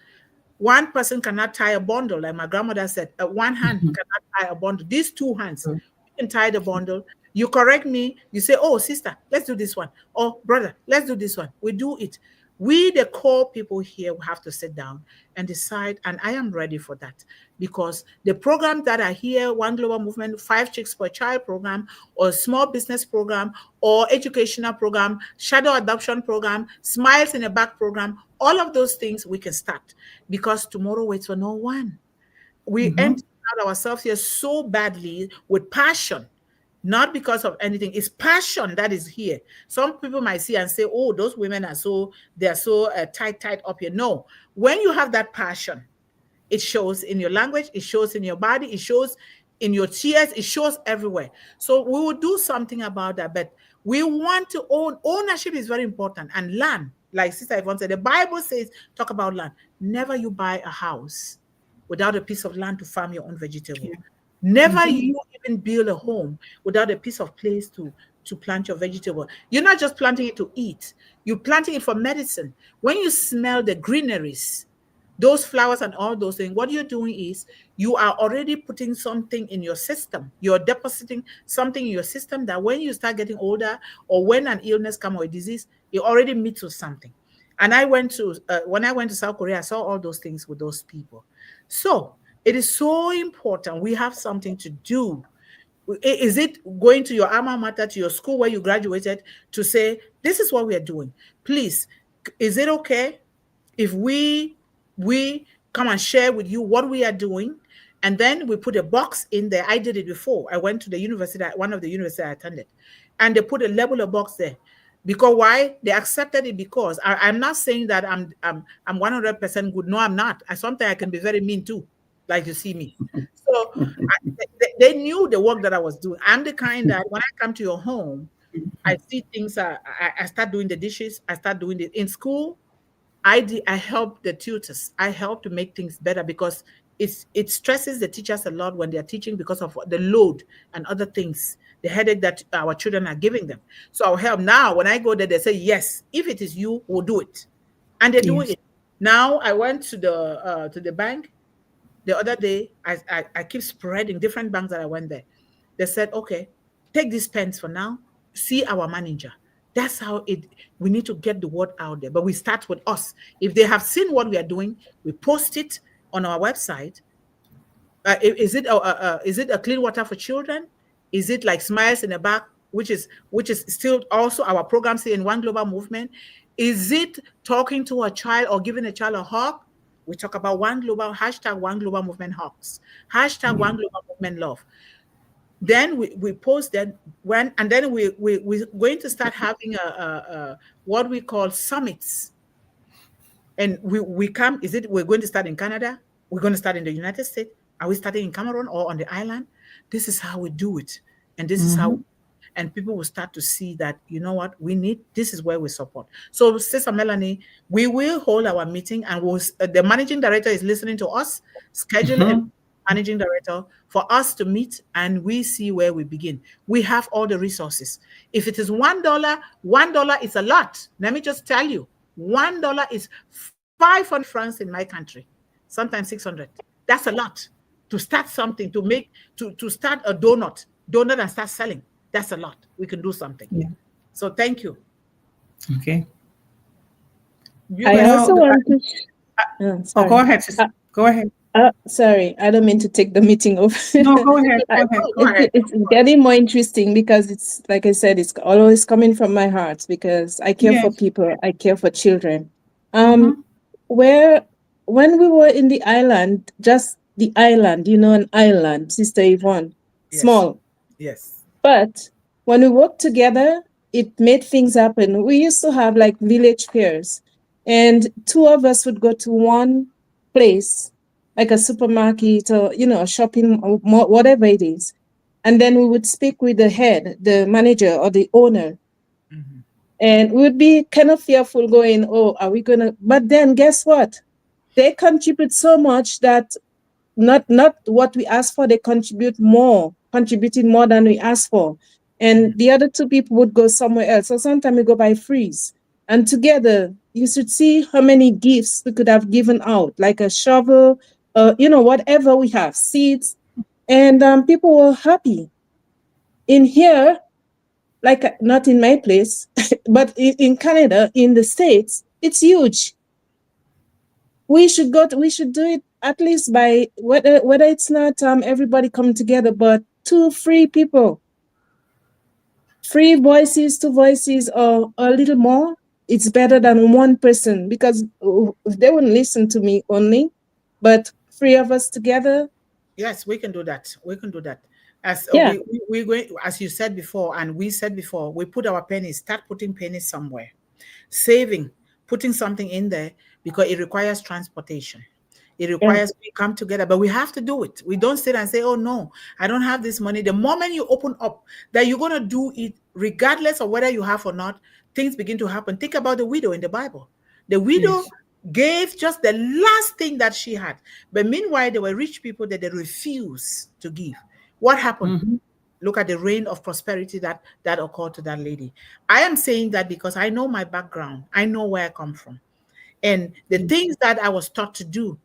one person cannot tie a bundle, like my grandmother said. One hand Mhm. cannot tie a bundle. These two hands, we can tie the bundle. You correct me. You say, "Oh, sister, let's do this one." Oh, brother, let's do this one. We do it. We, the core people here, will have to sit down and decide. And I am ready for that because the programs that are here, One Global Movement, 5 Chicks per Child program, or small business program, or educational program, shadow adoption program, Smiles in the Back program, all of those things we can start because tomorrow waits for no one. We Mhm. empty out ourselves here so badly with passion, not because of anything. It's passion that is here. Some people might see and say, "Oh, those women are so they're so tight up here." No, when you have that passion, it shows in your language, it shows in your body, it shows in your tears, it shows everywhere. So we will do something about that. But we want to own. Ownership is very important. And land, like Sister Yvonne said, the Bible says, talk about land. Never you buy a house without a piece of land to farm your own vegetable. Yeah. Never Mhm. you even build a home without a piece of place to plant your vegetable. You're not just planting it to eat, you're planting it for medicine. When you smell the greeneries, those flowers and all those things, what you're doing is you are already putting something in your system. You're depositing something in your system that when you start getting older or when an illness comes or a disease, it already meets with something. And I went to when I went to South Korea, I saw all those things with those people. So it is so important. We have something to do. Is it going to your alma mater, to your school where you graduated, to say, this is what we are doing? Please, is it okay if we come and share with you what we are doing? And then we put a box in there. I did it before. I went to the university, one of the universities I attended, and they put a label, a box there. Because why? They accepted it because I'm not saying that I'm 100% good. No, I'm not. Sometimes I can be very mean too, like you see me. So they knew the work that I was doing. I'm the kind that when I come to your home, I see things. I start doing the dishes. I start doing it in school. I help the tutors. I help to make things better because it stresses the teachers a lot when they are teaching because of the load and other things, the headache that our children are giving them. So I'll help. Now when I go there, they say yes. If it is you, we'll do it, and they're doing Yes. it. Now I went to the bank the other day. I keep spreading different banks that I went there. They said, okay, take these pens for now. See our manager. That's how it. We need to get the word out there. But we start with us. If they have seen what we are doing, we post it on our website. Is it a clean water for children? Is it like Smiles in the Back, which is still also our programs here in One Global Movement? Is it talking to a child or giving a child a hug? We talk about One Global, hashtag One Global Movement hugs, hashtag One Global Movement love. Then we post that when, and then we're going to start having a what we call summits. And we come, is it we're going to start in Canada? We're going to start in the United States? Are we starting in Cameroon or on the island? This is how we do it. And this is how, Mhm. and people will start to see that, you know what, we need, this is where we support. So, Sister Melanie, we will hold our meeting and the managing director is listening to us, schedule a Mhm. managing director for us to meet and we see where we begin. We have all the resources. If it is $1 is a lot. Let me just tell you, $1 is 500 francs in my country, sometimes 600. That's a lot to start something, to start a donut and start selling. That's a lot. We can do something. Yeah. So thank you. Okay. You I guys Well, also want want to. oh, go Sorry. ahead, sister. Go ahead. Sorry, I don't mean to take the meeting over. No, go ahead. I- Go ahead. go ahead. it's getting more interesting because it's like I said, it's always coming from my heart because I care for Yes. people, I care for children. Mm-hmm. Where when we were in the island, just the island, an island, Sister Yvonne, Yes. small, Yes. but when we worked together, it made things happen. We used to have like village fairs, and two of us would go to one place, like a supermarket or a shopping mall, whatever it is, and then we would speak with the head, the manager or the owner, Mm-hmm. and we would be kind of fearful, going, "Oh, are we gonna?" But then, guess what? They contribute so much that not what we asked for, they contributed more than we asked for, and the other two people would go somewhere else, so sometimes we go by freeze, and together you should see how many gifts we could have given out, like a shovel, whatever we have, seeds, and people were happy. In here, like not in my place, but in Canada, in the States, it's huge. We should do it at least by whether it's not everybody coming together, but two free people, free voices, two voices, or a little more. It's better than one person, because they wouldn't listen to me only, but three of us together. Yes, we can do that. We can do that. As Yeah, we going, as you said before, and we said before, we put our pennies, start putting pennies somewhere, saving, putting something in there, because it requires transportation. It yeah, requires we come together, but we have to do it. We don't sit and say, "Oh no, I don't have this money." The moment you open up that you're gonna do it, regardless of whether you have or not, things begin to happen. Think about the widow in the Bible. The widow Yes. gave just the last thing that she had, but meanwhile there were rich people that they refused to give. What happened? Mm-hmm. Look at the reign of prosperity that occurred to that lady. I am saying that because I know my background, I know where I come from, and the things that I was taught to do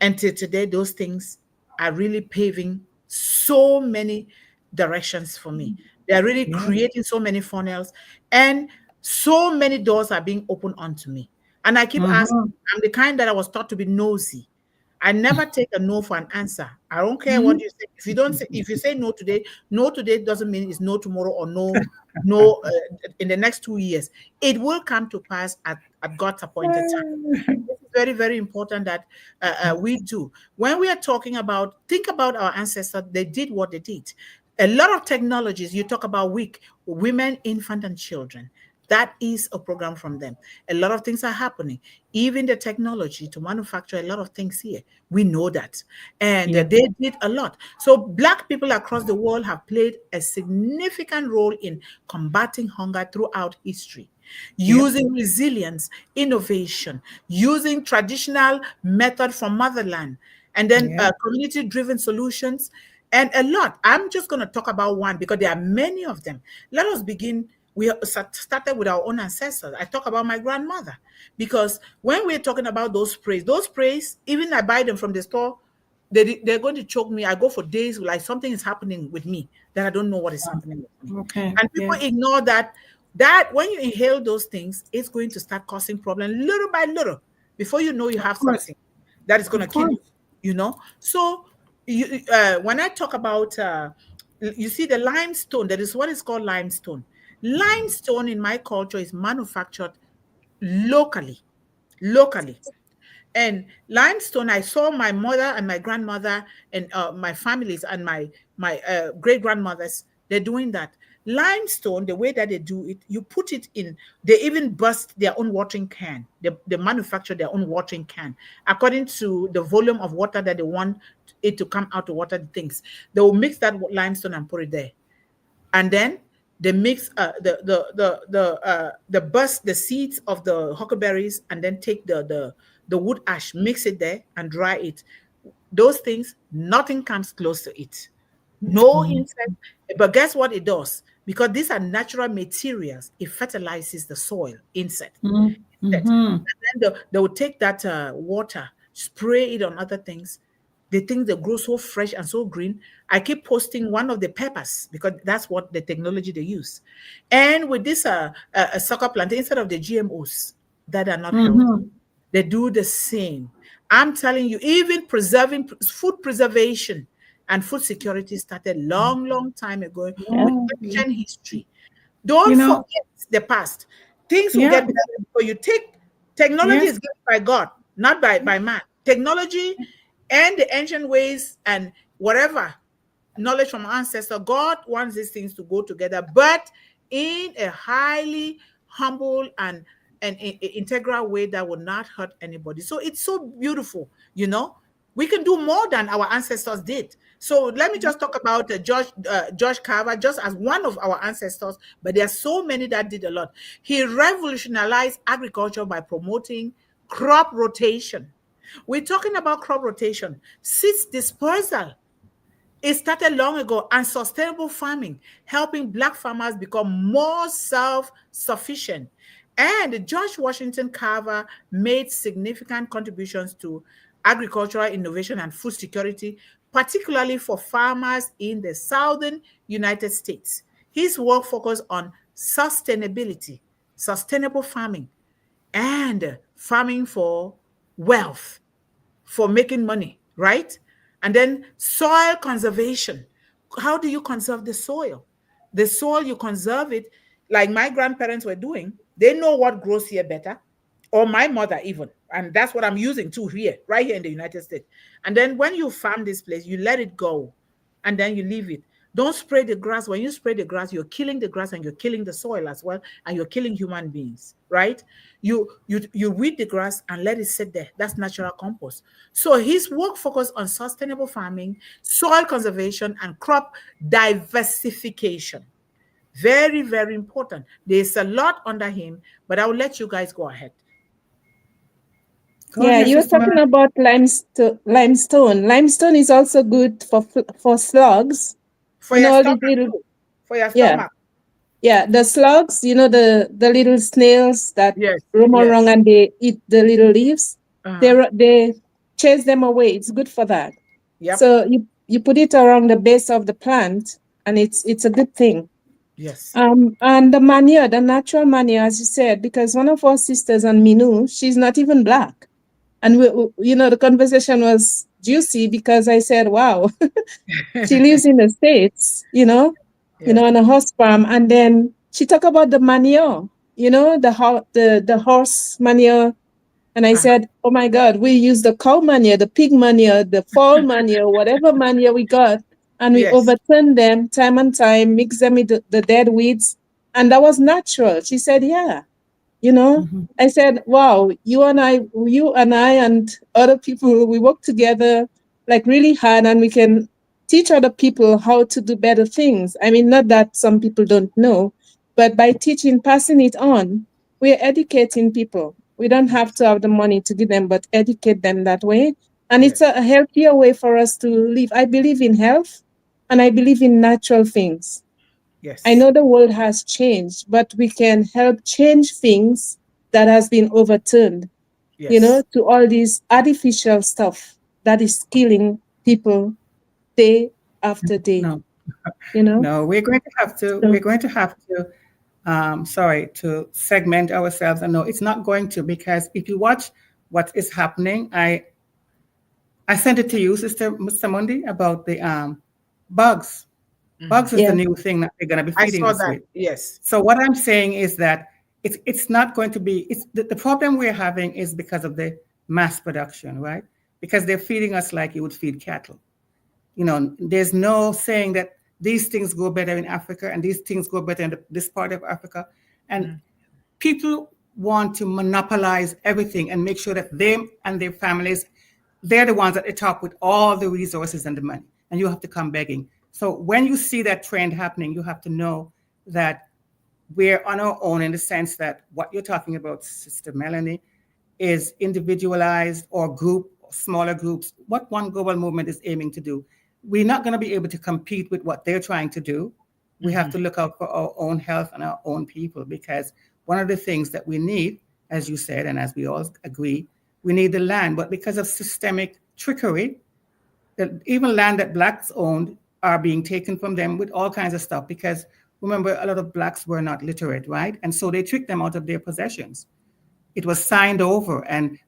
until today, those things are really paving so many directions for me. They're really Yeah. creating so many funnels, and so many doors are being opened onto me. And I keep asking, Mm-hmm. I'm the kind that I was taught to be nosy. I never take a no for an answer. I don't care Mm-hmm. what you say. If you say no today doesn't mean it's no tomorrow, or no in the next 2 years. It will come to pass at God's appointed time. This is very, very important that we do. When we are talking about, think about our ancestors, they did what they did. A lot of technologies, you talk about weak women, infant, and children. That is a program from them. A lot of things are happening. Even the technology to manufacture a lot of things here, we know that. And Yeah. they did a lot. So Black people across the world have played a significant role in combating hunger throughout history, Yep. using resilience, innovation, using traditional method from motherland, and then Yeah. community-driven solutions, and a lot. I'm just going to talk about one because there are many of them. Let us begin. We started with our own ancestors. I talk about my grandmother, because when we're talking about those sprays, even I buy them from the store, they're going to choke me. I go for days like something is happening with me that I don't know what is happening with me. Okay. And people Yes. ignore that when you inhale those things, it's going to start causing problems little by little. Before you know, you Of have course. something that is going Of to kill you, course. So when I talk about, you see the limestone, that is what is called limestone. Limestone in my culture is manufactured locally, locally. And limestone, I saw my mother and my grandmother and my families and my great grandmothers, they're doing that. Limestone, the way that they do it, you put it in, they even bust their own watering can. They manufacture their own watering can according to the volume of water that they want it to come out to water the things. They will mix that limestone and put it there, and then they mix the bust the seeds of the huckleberries, and then take the wood ash, mix it there and dry it. Those things, nothing comes close to it. No insect. But guess what it does? Because these are natural materials, it fertilizes the soil. Insect. Mm-hmm. And then they will take that water, spray it on other things, They think they grow so fresh and so green. I keep posting one of the peppers because that's what the technology they use. And with this sucker plantain, instead of the GMOs that are not healthy, Mm-hmm. they do the same. I'm telling you, even preserving food preservation and food security started long time ago with Yeah. ancient history. You Don't know, forget the past. Things will get yeah, better for you. Take technology yes. is given by God, not by man. Technology and the ancient ways and whatever knowledge from ancestor, God wants these things to go together, but in a highly humble and integral way that will not hurt anybody. So it's so beautiful, you know. We can do more than our ancestors did. So let me just talk about George Carver, just as one of our ancestors, but there are so many that did a lot. He revolutionized agriculture by promoting crop rotation. We're talking about crop rotation, seeds dispersal. It started long ago, and sustainable farming, helping Black farmers become more self-sufficient. And George Washington Carver made significant contributions to agricultural innovation and food security, particularly for farmers in the southern United States. His work focused on sustainability, sustainable farming, and farming for wealth, for making money, right? And then soil conservation. How do you conserve the soil? The soil, you conserve it like my grandparents were doing. They know what grows here better, or my mother even. And that's what I'm using too here, right here in the United States. And then when you farm this place, you let it go and then you leave it. Don't spray the grass. When you spray the grass, you're killing the grass and you're killing the soil as well, and you're killing human beings, right? You weed the grass and let it sit there. That's natural compost. So his work focused on sustainable farming, soil conservation, and crop diversification. Very, very important. There's a lot under him, but I will let you guys go ahead. Go Yeah, ahead, you were Sister talking Melanie. about limestone. Limestone is also good for slugs. For You your know all these stomach little, too. For your yeah, stomach. yeah, the slugs. You know the little snails that Yes, roam around yes. and they eat the little leaves. Uh-huh. They chase them away. It's good for that. Yep. So you put it around the base of the plant, and it's a good thing. Yes. And the manure, the natural manure, as you said, because one of our sisters on Minu, she's not even Black. And the conversation was juicy because I said, wow, she lives in the States, Yeah. on a horse farm. And then she talked about the manure, the horse manure. And I Uh-huh. said, oh my God, we use the cow manure, the pig manure, the fowl manure, whatever manure we got. And we Yes. overturn them time and time, mix them with the dead weeds. And that was natural. She said, yeah. You know, Mhm. I said, wow, you and I and other people, we work together like really hard and we can teach other people how to do better things. I mean, not that some people don't know, but by teaching, passing it on, we're educating people. We don't have to have the money to give them, but educate them that way. And it's Yes. a healthier way for us to live. I believe in health and I believe in natural things. I Yes. know the world has changed, but we can help change things that has been overturned, Yes. to all this artificial stuff that is killing people day after day, No, you know? no, we're So, going to have to, sorry, to segment ourselves. And no, it's not going to, because if you watch what is happening, I sent it to you, Mr. Mundih, about the bugs. Mhm. Bugs is the yeah, new thing that they're going to be I feeding saw us that. with. Yes. So what I'm saying is that it's not going to be, it's the problem we're having is because of the mass production, right? Because they're feeding us like you would feed cattle. There's no saying that these things go better in Africa and these things go better in this part of Africa. And Mhm. people want to monopolize everything and make sure that them and their families, they're the ones at the top with all the resources and the money. And you have to come begging. So when you see that trend happening, you have to know that we're on our own in the sense that what you're talking about, Sister Melanie, is individualized or smaller groups, what One Global Movement is aiming to do. We're not going to be able to compete with what they're trying to do. We have Mhm. to look out for our own health and our own people, because one of the things that we need, as you said, and as we all agree, we need the land. But because of systemic trickery, even land that blacks owned are being taken from them with all kinds of stuff because remember, a lot of blacks were not literate, right? And so they tricked them out of their possessions. It was signed over and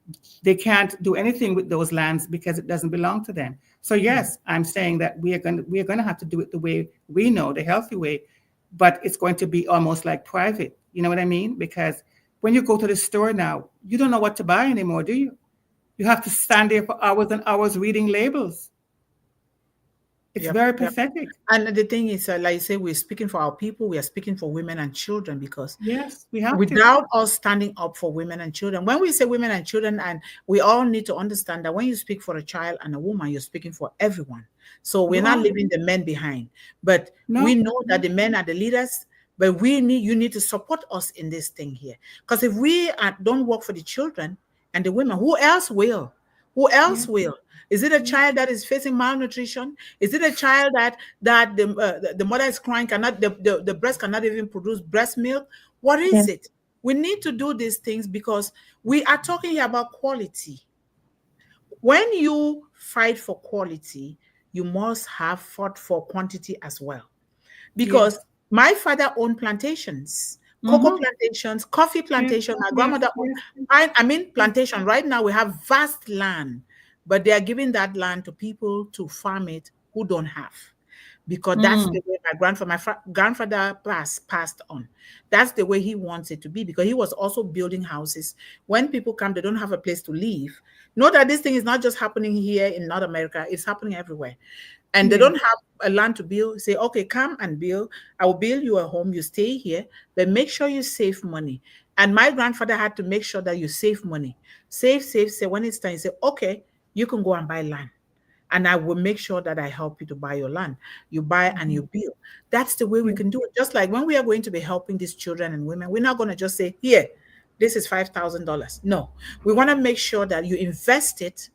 they can't do anything with those lands because it doesn't belong to them. So yes, I'm saying that we are going to have to do it the way we know, the healthy way, but it's going to be almost like private. You know what I mean? Because when you go to the store now, you don't know what to buy anymore, do you? You have to stand there for hours and hours reading labels. It's Yep, very yep. pathetic. And the thing is, like I say, we're speaking for our people. We are speaking for women and children because Yes, we have to. without us standing up for women and children, when we say women and children, and we all need to understand that when you speak for a child and a woman, you're speaking for everyone. So we're You not are. leaving the men behind, but we No. know that the men are the leaders. But you need to support us in this thing here, because if we don't work for the children and the women, who else will? Who else Yeah. will? Is it a child that is facing malnutrition? Is it a child that the mother is crying, cannot the breast cannot even produce breast milk? What Yeah. is it? We need to do these things because we are talking here about quality. When you fight for quality, you must have fought for quantity as well. Because Yes. my father owned plantations, cocoa Mm-hmm. plantations, coffee Yes. plantation. My Yes. grandmother owned, Yes. I mean plantation. Right now we have vast land, but they are giving that land to people to farm it who don't have. Because that's Mm. the way grandfather passed on. That's the way he wants it to be, because he was also building houses. When people come, they don't have a place to live. Know that this thing is not just happening here in North America, it's happening everywhere. And they Yes. don't have a land to build. Say, okay, come and build. I will build you a home. You stay here, but make sure you save money. And my grandfather had to make sure that you save money. Save, save, save. When it's time, say, okay, you can go and buy land. And I will make sure that I help you to buy your land. You buy and you build. That's the way we Yes. can do it. Just like when we are going to be helping these children and women, we're not going to just say, here, this is $5,000. No, we want to make sure that you invest it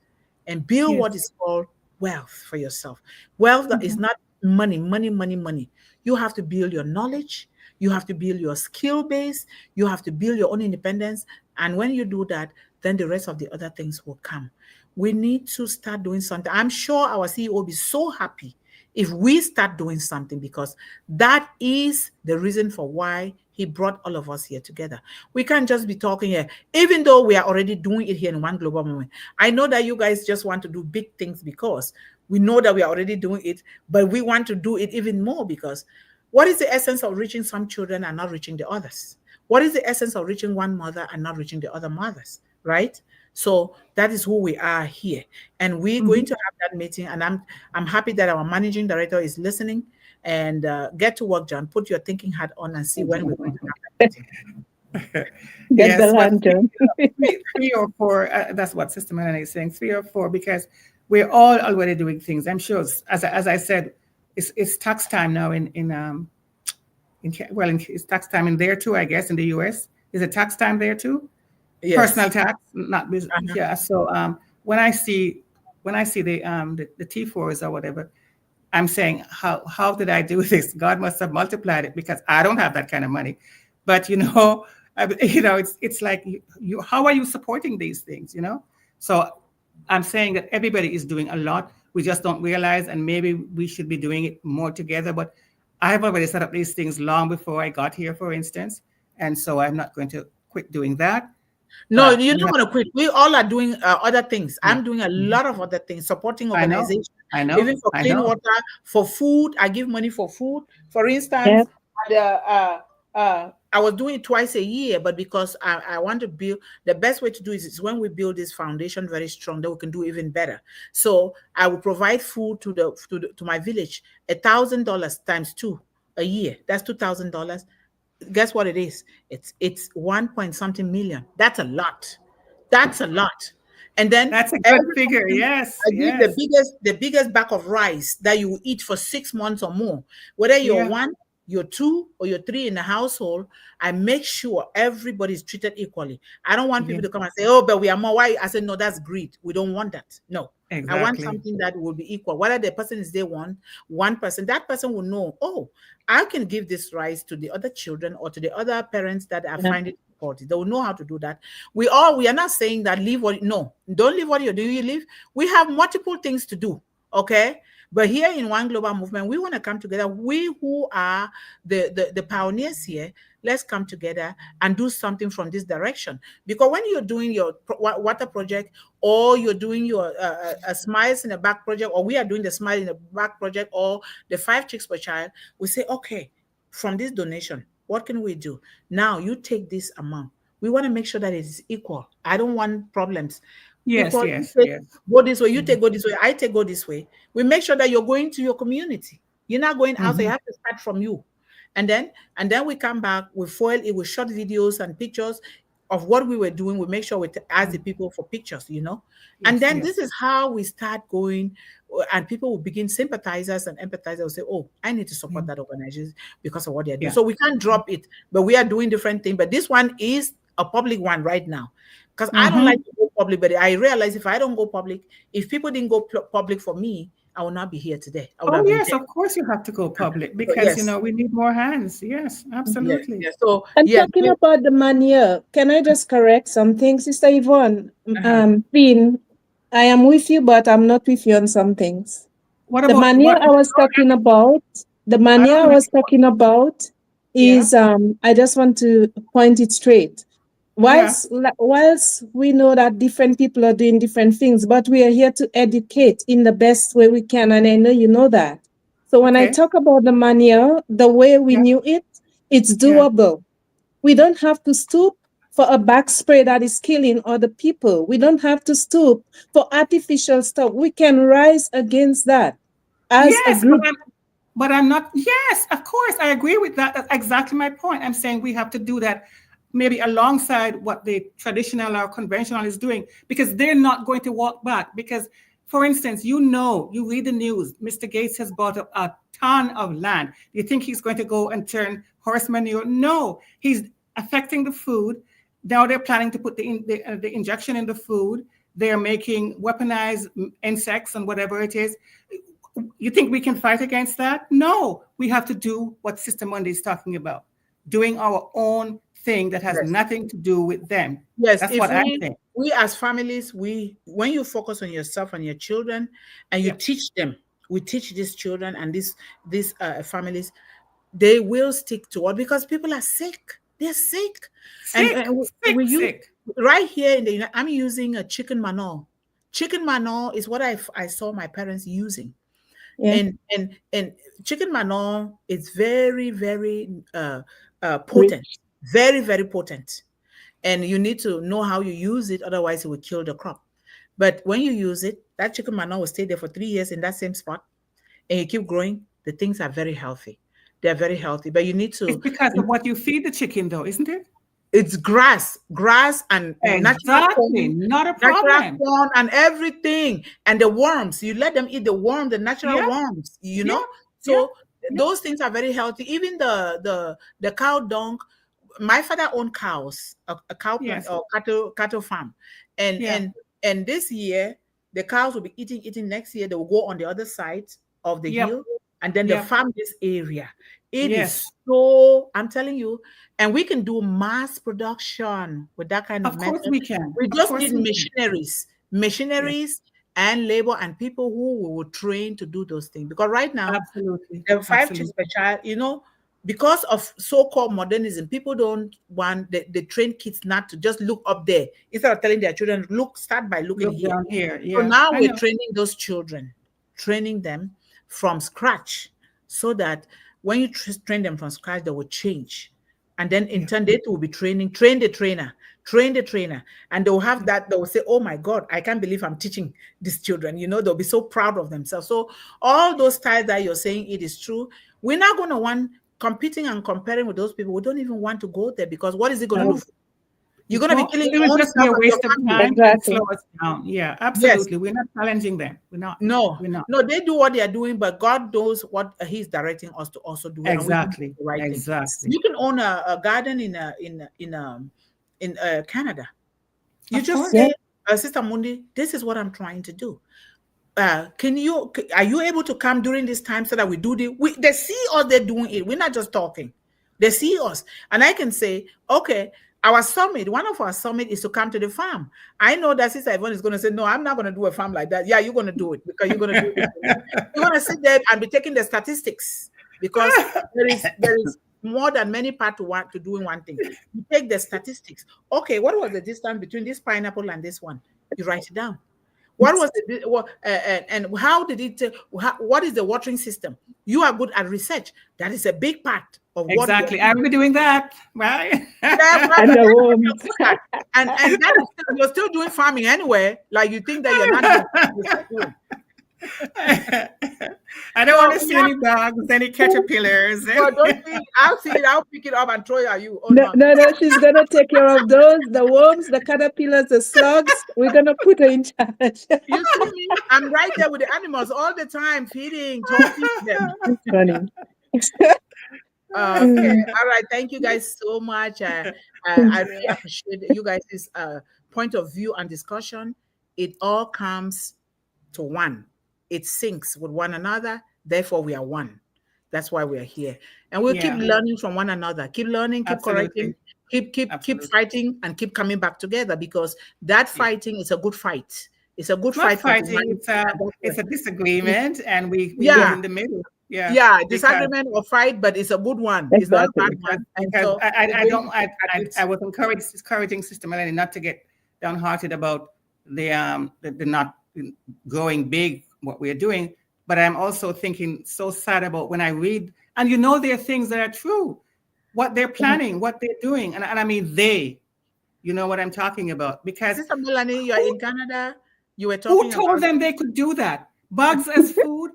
and build Yes. what is called wealth for yourself. Wealth that is Mm-hmm. not money, money, money, money. You have to build your knowledge. You have to build your skill base. You have to build your own independence. And when you do that, then the rest of the other things will come. We need to start doing something. I'm sure our CEO will be so happy if we start doing something, because that is the reason for why he brought all of us here together. We can't just be talking here, even though we are already doing it here in One Global Movement. I know that you guys just want to do big things because we know that we are already doing it, but we want to do it even more, because what is the essence of reaching some children and not reaching the others? What is the essence of reaching one mother and not reaching the other mothers, right? So that is who we are here, and we're going Mm-hmm. to have that meeting. And I'm happy that our managing director is listening. And get to work, John. Put your thinking hat on and see when we're going to have that meeting. Get the Yes, but land, John. three or four, that's what Sister Melanie is saying, three or four, because we're all already doing things. I'm sure, as I said, it's tax time now it's tax time in there too, I guess, in the US. Is it tax time there too? Personal Yes. tax, not business. Uh-huh. Yeah. So when I see the T4s or whatever, I'm saying, how did I do this? God must have multiplied it, because I don't have that kind of money. But it's like how are you supporting these things? So I'm saying that everybody is doing a lot. We just don't realize, and maybe we should be doing it more together. But I've already set up these things long before I got here, for instance, and so I'm not going to quit doing that. No, But you're we not have, going to quit. We all are doing other things. yeah. I'm doing a Mhm. lot of other things, supporting I know, organizations, I even know, for I clean know. water, for food. I give money for food. For Yeah. instance, I was doing it twice a year, but because I want to build, the best way to do it is when we build this foundation very strong, then we can do even better. So I will provide food to my village, $1,000 times two a year. That's $2,000. Guess what it is? It's 1 point something million. That's a lot. That's a lot. And then That's a good every figure. morning Yes, I give yes, the biggest bag of rice that you will eat for 6 months or more. Whether you're yeah, one, you're two, or you're three in the household, I make sure everybody is treated equally. I don't want yeah, people to come and say, "Oh, but we are more." Why? I said, "No, that's greed. We don't want that. No, I want exactly. something that will be equal. Whether the person is there one person, that person will know, oh, I can give this rice to the other children or to the other parents that are Yeah. finding it difficult. They will know how to do that. We are not saying that leave what, no, don't leave what you're doing, you leave. We have multiple things to do. Okay. But here in One Global Movement, we want to come together. We who are the pioneers here, let's come together and do something from this direction. Because when you're doing your water project, or you're doing your smiles in the back project, or we are doing the smile in the back project, or the 5 chicks per child, we say, okay, from this donation, what can we do? Now you take this amount. We want to make sure that it is equal. I don't want problems. Yes, Equal. yes, You take, yes. go this way, you take go this way, I take go this way. We make sure that you're going to your community. You're not going out, so you have to start from you. And then we come back, we foil it with short videos and pictures of what we were doing. We make sure we ask the people for pictures, And Yes, then yes. this is how we start going, and people will begin, sympathizers and empathizers will say, oh, I need to support that organization because of what they're doing. Yeah. So we can't drop it, but we are doing different things. But this one is a public one right now. Because I don't like to go public, but I realize if I don't go public, if people didn't go public for me, I would not be here today. I would Oh, have been yes, dead. of course you have to go public So, because, yes, we need more hands. Yes, yes, absolutely. yes. So And yeah, talking about the manure, can I just correct something? Sister Yvonne, Finn, I am with you, but I'm not with you on some things. What The about manure I was talking about, I don't Yeah, is, I just want to point it straight. yeah, Whilst we know that different people are doing different things, but we are here to educate in the best way we can. And I know you know that. So when I okay, talk about the manure, the way we yeah, knew it, it's yeah. doable. We don't have to stoop for a back spray that is killing other people. We don't have to stoop for artificial stuff. We can rise against that as a Yes, group. but I'm not. Yes, of course, I agree with that. That's exactly my point. I'm saying we have to do that maybe alongside what the traditional or conventional is doing because they're not going to walk back. Because, for instance, you read the news, Mr. Gates has bought up a ton of land. Do you think he's going to go and turn horse manure? No, he's affecting the food. Now they're planning to put the injection in the food. They're making weaponized insects and whatever it is. You think we can fight against that? No, we have to do what Sister Mundih is talking about, doing our own thing that has yes. nothing to do with them. Yes, That's if what I think. we as families, when you focus on yourself and your children, and you Yeah. teach them, we teach these children and these families, they will stick to it because people are sick. They're sick, Sick, sick, we use sick. right here in the I'm using a chicken manure. Chicken manure is what I saw my parents using. Yeah. And chicken manure is very, very potent, Rich. very, very potent. And you need to know how you use it, otherwise it will kill the crop. But when you use it, that chicken manure will stay there for 3 years in that same spot, and you keep growing. The things are very healthy. They're very healthy, but you need It's to. because of what you feed the chicken, though, isn't it? It's grass and Exactly, not a natural problem. corn and everything, and the worms. You let them eat the worm, the natural Yeah, worms. yeah, yeah, So yeah. those things are very healthy. Even the cow dung. My father owned cows, a cow plant Yes, or cattle farm, and yeah, and and this year the cows will be eating. Next year they will go on the other side of the yep, hill, and then they yep, farm this area. It is yes. so, I'm telling you, and we can do mass production with that kind of Of course method. we can. We Of just course need we can. Yes, machineries and labor and people who we will train to do those things. Because right now, absolutely, the 5 chicks per absolutely. child, because of so-called modernism, people don't want the trained kids not to just look up there instead of telling their children, start by looking Look here. down here. So Yeah, now I we're know. training those children, training them from scratch, so that when you train them from scratch, they will change. And then in Yeah, turn, they will be train the trainer. And they'll have that, they'll say, oh my God, I can't believe I'm teaching these children. They'll be so proud of themselves. So all those styles that you're saying, it is true. We're not going to want competing and comparing with those people. We don't even want to go there, because what is it going to do No. for you? You're going to be no, killing it your would own just be self a and your waste of family. time and slow Exactly. us down. Yeah, Yes. absolutely. We're not challenging them. We're not. No, We're not. no, they do what they are doing, but God knows what He's directing us to also do, and we do Exactly. the right thing. Exactly. You can own a garden in Canada. You Of just Yeah. course. say, Sister Mundih, this is what I'm trying to do. Are you able to come during this time so that we do they see us, they're doing it. We're not just talking. They see us. And I can say, okay, our summit, one of our summit is to come to the farm. I know that Sister Yvonne is going to say, no, I'm not going to do a farm like that. Yeah, you're going to do it because you're going to do it. You're going to sit there and be taking the statistics because there is more than many parts to doing one thing. You take the statistics. Okay, what was the distance between this pineapple and this one? You write it down. What was and how did it? What is the watering system? You are good at research. That is a big part of what exactly. I'll be doing that, right? Yeah, And the worms. and that is you're still doing farming anyway. Like you think that you're not doing. I don't want to see any bugs, any caterpillars. Well, don't think, I'll see it, I'll pick it up and throw it at you. Oh, No, she's gonna take care of those, the worms, the caterpillars, the slugs. We're gonna put her in charge. You see me? I'm right there with the animals all the time, feeding, talking to them. It's funny. Okay, all right. Thank you guys so much. I really appreciate you guys' point of view and discussion. It all comes to one. It syncs with one another. Therefore, we are one. That's why we are here, and we'll keep learning from one another. Keep learning, keep correcting, keep fighting, and keep coming back together because that fighting is a good fight. It's a good fight. Fighting. It's a disagreement, and we are in the middle. Yeah, disagreement or fight, but it's a good one. It's not a bad one. Because I was encouraging Sister Melanie not to get downhearted about the not going big what we're doing, but I'm also thinking so sad about when I read, and there are things that are true, what they're planning, what they're doing, and I mean they, you know what I'm talking about, because Sister Melanie, you're in Canada. You were talking. Who told them they could do that? Bugs as food.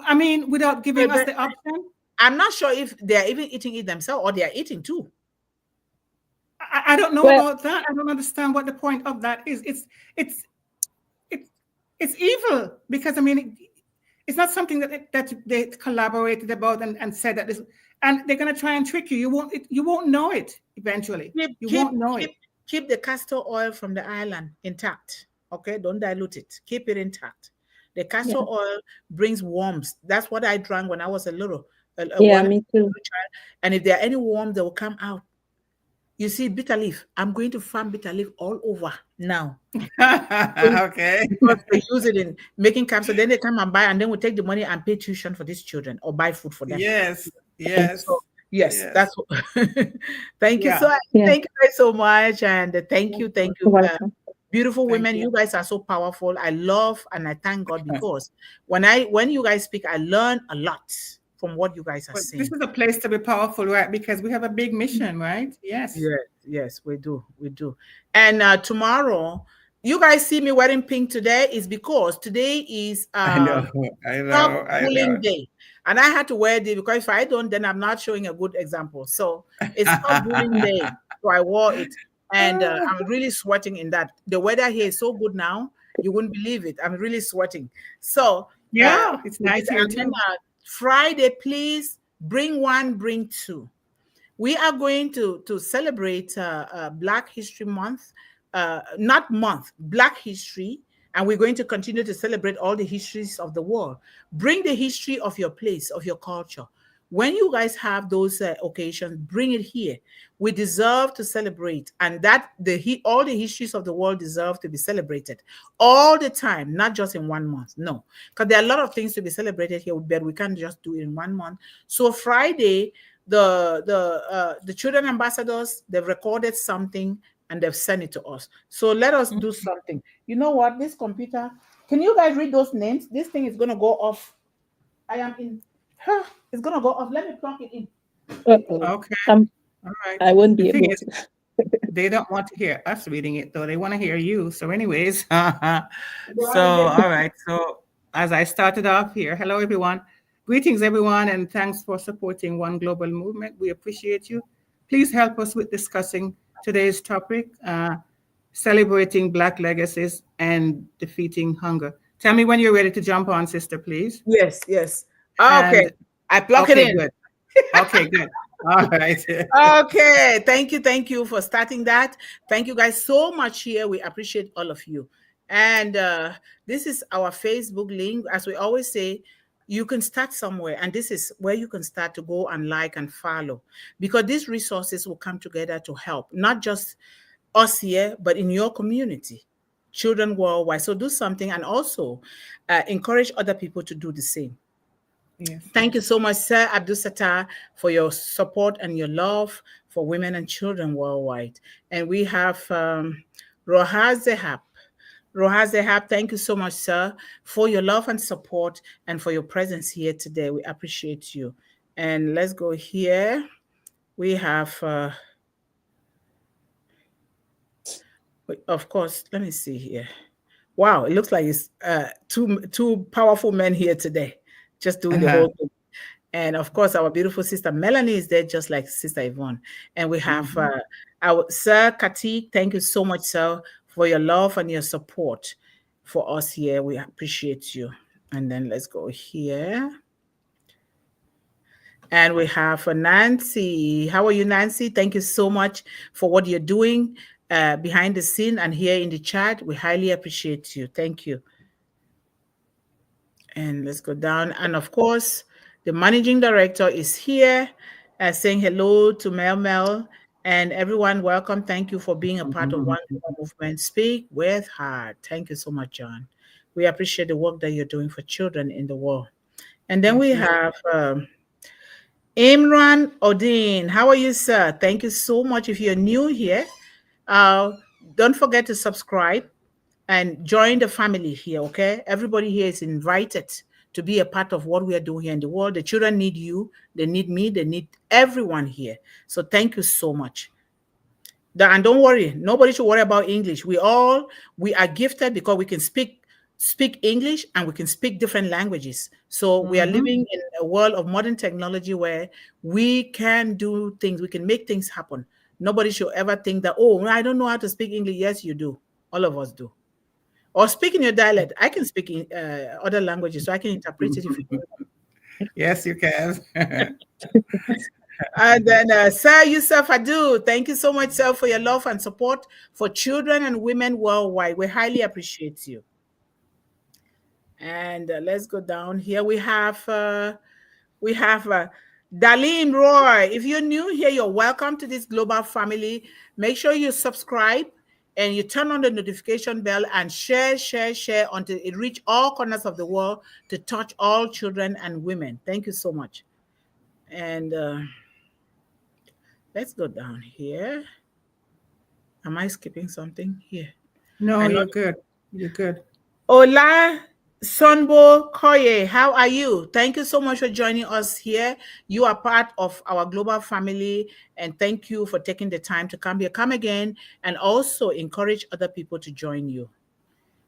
I mean, without giving us the option. I'm not sure if they're even eating it themselves or they're eating too. I don't know about that. I don't understand what the point of that is. It's evil because I mean it's not something that they collaborated about and said that this, and they're gonna try and trick you. You won't know it eventually. You won't know it. Keep the castor oil from the island intact. Okay, don't dilute it. Keep it intact. The castor oil brings warmth. That's what I drank when I was a little. Me too. Child. And if there are any worms, they will come out. You see, bitter leaf. I'm going to farm bitter leaf all over now. Okay. Because they use it in making capsules. Then they come and buy, and then we take the money and pay tuition for these children or buy food for them. Yes. So, yes. That's what. Thank you. So thank you guys so much, and thank you. Beautiful women, you guys are so powerful. I love and I thank God because when you guys speak, I learn a lot from what you guys are saying. This is a place to be powerful, right? Because we have a big mission, right? Yes. Yes, we do. And tomorrow, you guys see me wearing pink today is because today is I know. bullying day. And I had to wear this because if I don't, then I'm not showing a good example. So it's not bullying day. So I wore it. And I'm really sweating in that. The weather here is so good now. You wouldn't believe it. I'm really sweating. So it's nice here too. Friday, please bring one, bring two. We are going to celebrate Black History Month, Black History, and we're going to continue to celebrate all the histories of the world. Bring the history of your place, of your culture. When you guys have those occasions, bring it here. We deserve to celebrate, and that all the histories of the world deserve to be celebrated all the time, not just in 1 month. No, because there are a lot of things to be celebrated here, but we can't just do it in 1 month. So Friday, the children ambassadors, they've recorded something and they've sent it to us. So let us do something. You know what? This computer, can you guys read those names? This thing is going to go off. I am in. It's going to go off. Let me plug it in. Okay. All right. I wouldn't be able to. They don't want to hear us reading it, though. They want to hear you. So anyways, all right. So as I started off here, hello, everyone. Greetings, everyone, and thanks for supporting One Global Movement. We appreciate you. Please help us with discussing today's topic, celebrating Black legacies and defeating hunger. Tell me when you're ready to jump on, sister, please. Yes. Okay. I plug it in. Good. Okay, good. All right. Okay. Thank you for starting that. Thank you guys so much here. We appreciate all of you. And this is our Facebook link. As we always say, you can start somewhere, and this is where you can start to go and like and follow, because these resources will come together to help not just us here but in your community, children worldwide. So do something, and also encourage other people to do the same. Yes. Thank you so much, Sir Abdul Sattar, for your support and your love for women and children worldwide. And we have Rohazehab. Rohazehab, thank you so much, sir, for your love and support and for your presence here today. We appreciate you. And let's go here. We have, of course, let me see here. Wow, it looks like it's two powerful men here today, just doing the Uh-huh. whole thing. And of course, our beautiful sister Melanie is there, just like Sister Yvonne. And we have our Sir Kati. Thank you so much, sir, for your love and your support for us here. We appreciate you. And then let's go here. And we have Nancy. How are you, Nancy? Thank you so much for what you're doing behind the scene and here in the chat. We highly appreciate you. Thank you. And let's go down. And of course, the managing director is here saying hello to Mel and everyone. Welcome. Thank you for being a part of One Global Movement. Speak with heart. Thank you so much, John. We appreciate the work that you're doing for children in the world. And then we have Imran Odin. How are you, sir? Thank you so much. If you're new here, uh, don't forget to subscribe and join the family here, okay? Everybody here is invited to be a part of what we are doing here in the world. The children need you, they need me, they need everyone here. So thank you so much. And don't worry, nobody should worry about English. We are gifted because we can speak English and we can speak different languages. So we are living in a world of modern technology where we can do things, we can make things happen. Nobody should ever think that, oh, I don't know how to speak English. Yes, you do. All of us do. Or speak in your dialect. I can speak in other languages, so I can interpret it if you want. Yes, you can. And then, Sir Yusuf Adu, thank you so much, sir, for your love and support for children and women worldwide. We highly appreciate you. And let's go down here. We have Darlene Roy. If you're new here, you're welcome to this global family. Make sure you subscribe and you turn on the notification bell and share until it reach all corners of the world to touch all children and women. Thank you so much. And let's go down here. Am I skipping something here? No, you're good. You're good. Ola Sonbo Koye, how are you? Thank you so much for joining us here. You are part of our global family, and thank you for taking the time to come here. Come again, and also encourage other people to join you.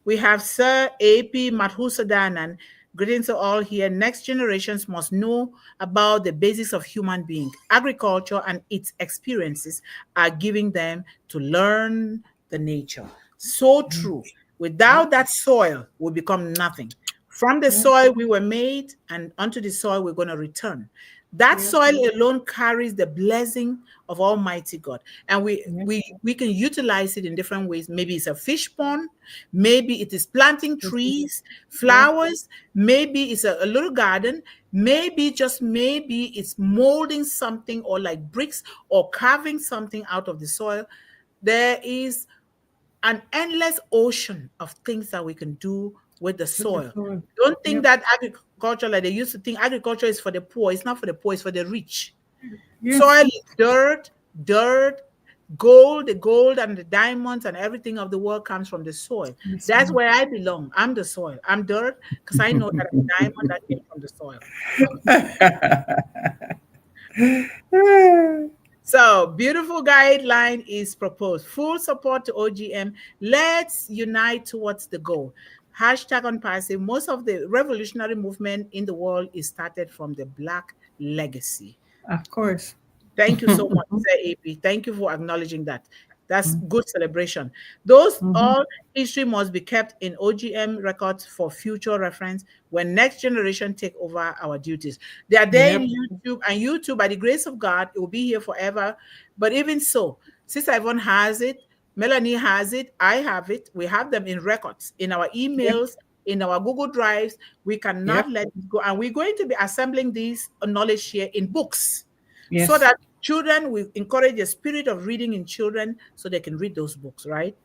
We have Sir A.P. Madhusadanan. Greetings to all here. Next generations must know about the basics of human being. Agriculture and its experiences are giving them to learn the nature. So true. Without that soil, we become nothing. From the soil we were made, and onto the soil we're going to return. That soil alone carries the blessing of Almighty God. And we can utilize it in different ways. Maybe it's a fish pond. Maybe it is planting trees, flowers. Maybe it's a little garden. Maybe, just maybe, it's molding something, or like bricks, or carving something out of the soil. There is an endless ocean of things that we can do with the soil. Don't think that agriculture, like they used to think agriculture is for the poor. It's not for the poor, it's for the rich. Soil is dirt, gold, the gold and the diamonds and everything of the world comes from the soil. That's where I belong. I'm the soil. I'm dirt because I know that I'm a diamond that came from the soil. So, beautiful guideline is proposed. Full support to OGM. Let's unite towards the goal. Hashtag unpassive. Most of the revolutionary movement in the world is started from the Black legacy. Of course. Thank you so much, Sir AP. Thank you for acknowledging that. That's good celebration. Those all history must be kept in OGM records for future reference when next generation take over our duties. They are there in YouTube, and YouTube, by the grace of God, it will be here forever. But even so, Sister Yvonne has it, Melanie has it, I have it. We have them in records, in our emails, in our Google Drives. We cannot let it go. And we're going to be assembling this knowledge here in books so Yes. that children will encourage the spirit of reading in children so they can read those books, right?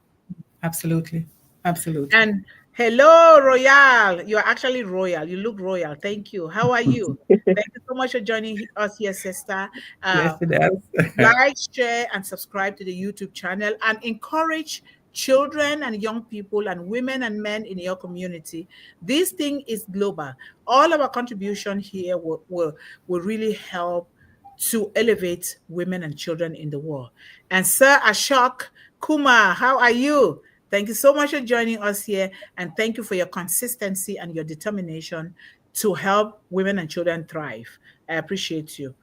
Absolutely. Absolutely. And hello, Royal. You're actually royal. You look royal. Thank you. How are you? Thank you so much for joining us here, sister. Yes, Uh, it does. like, share, and subscribe to the YouTube channel and encourage children and young people and women and men in your community. This thing is global. All our contribution here will really help to elevate women and children in the world. And Sir Ashok Kumar, how are you? Thank you so much for joining us here. And thank you for your consistency and your determination to help women and children thrive. I appreciate you.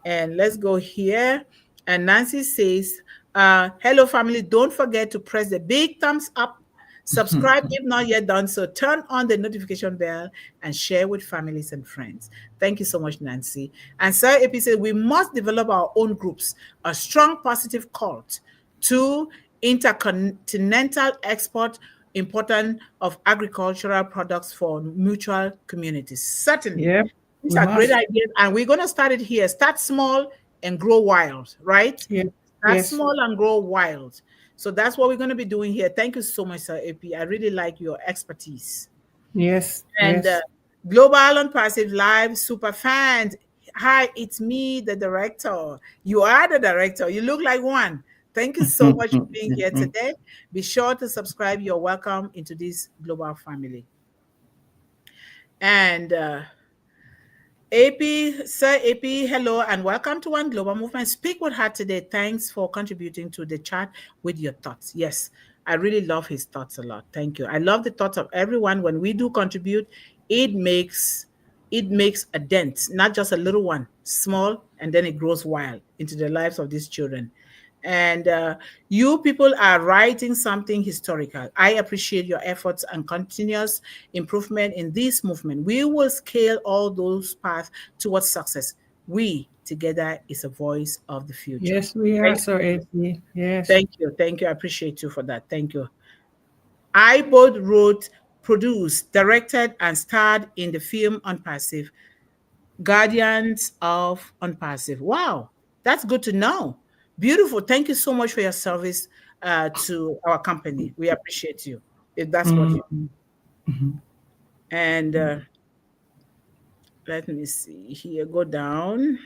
And let's go here. And Nancy says, hello, family. Don't forget to press the big thumbs up. Subscribe if not yet done so. Turn on the notification bell and share with families and friends. Thank you so much, Nancy. And Sir AP said, we must develop our own groups, a strong positive cult to intercontinental export important of agricultural products for mutual communities. Certainly. Yep. These We are great must. ideas, and we're going to start it here. Start small and grow wild, right? Yes. Start Yes. small and grow wild. So that's what we're going to be doing here. Thank you so much, Sir AP. I really like your expertise. Yes. And Yes. Global on Passive Live super fans. Hi, it's me, the director. You are the director. You look like one. Thank you so much for being here today. Be sure to subscribe. You're welcome into this global family. And AP, Sir AP, hello and welcome to One Global Movement. Speak with Heart today. Thanks for contributing to the chat with your thoughts. Yes, I really love his thoughts a lot. Thank you. I love the thoughts of everyone. When we do contribute, it makes a dent, not just a little one, small, and then it grows wild into the lives of these children. And you people are writing something historical. I appreciate your efforts and continuous improvement in this movement. We will scale all those paths towards success. We together is a voice of the future. Yes, we are, Thank Sir AP. Yes. thank you. Thank you. I appreciate you for that. Thank you. I both wrote, produced, directed, and starred in the film Unpassive, Guardians of Unpassive. Wow, that's good to know. Beautiful. Thank you so much for your service to our company. We appreciate you. If that's what you. Mhm. And let me see here. Go down.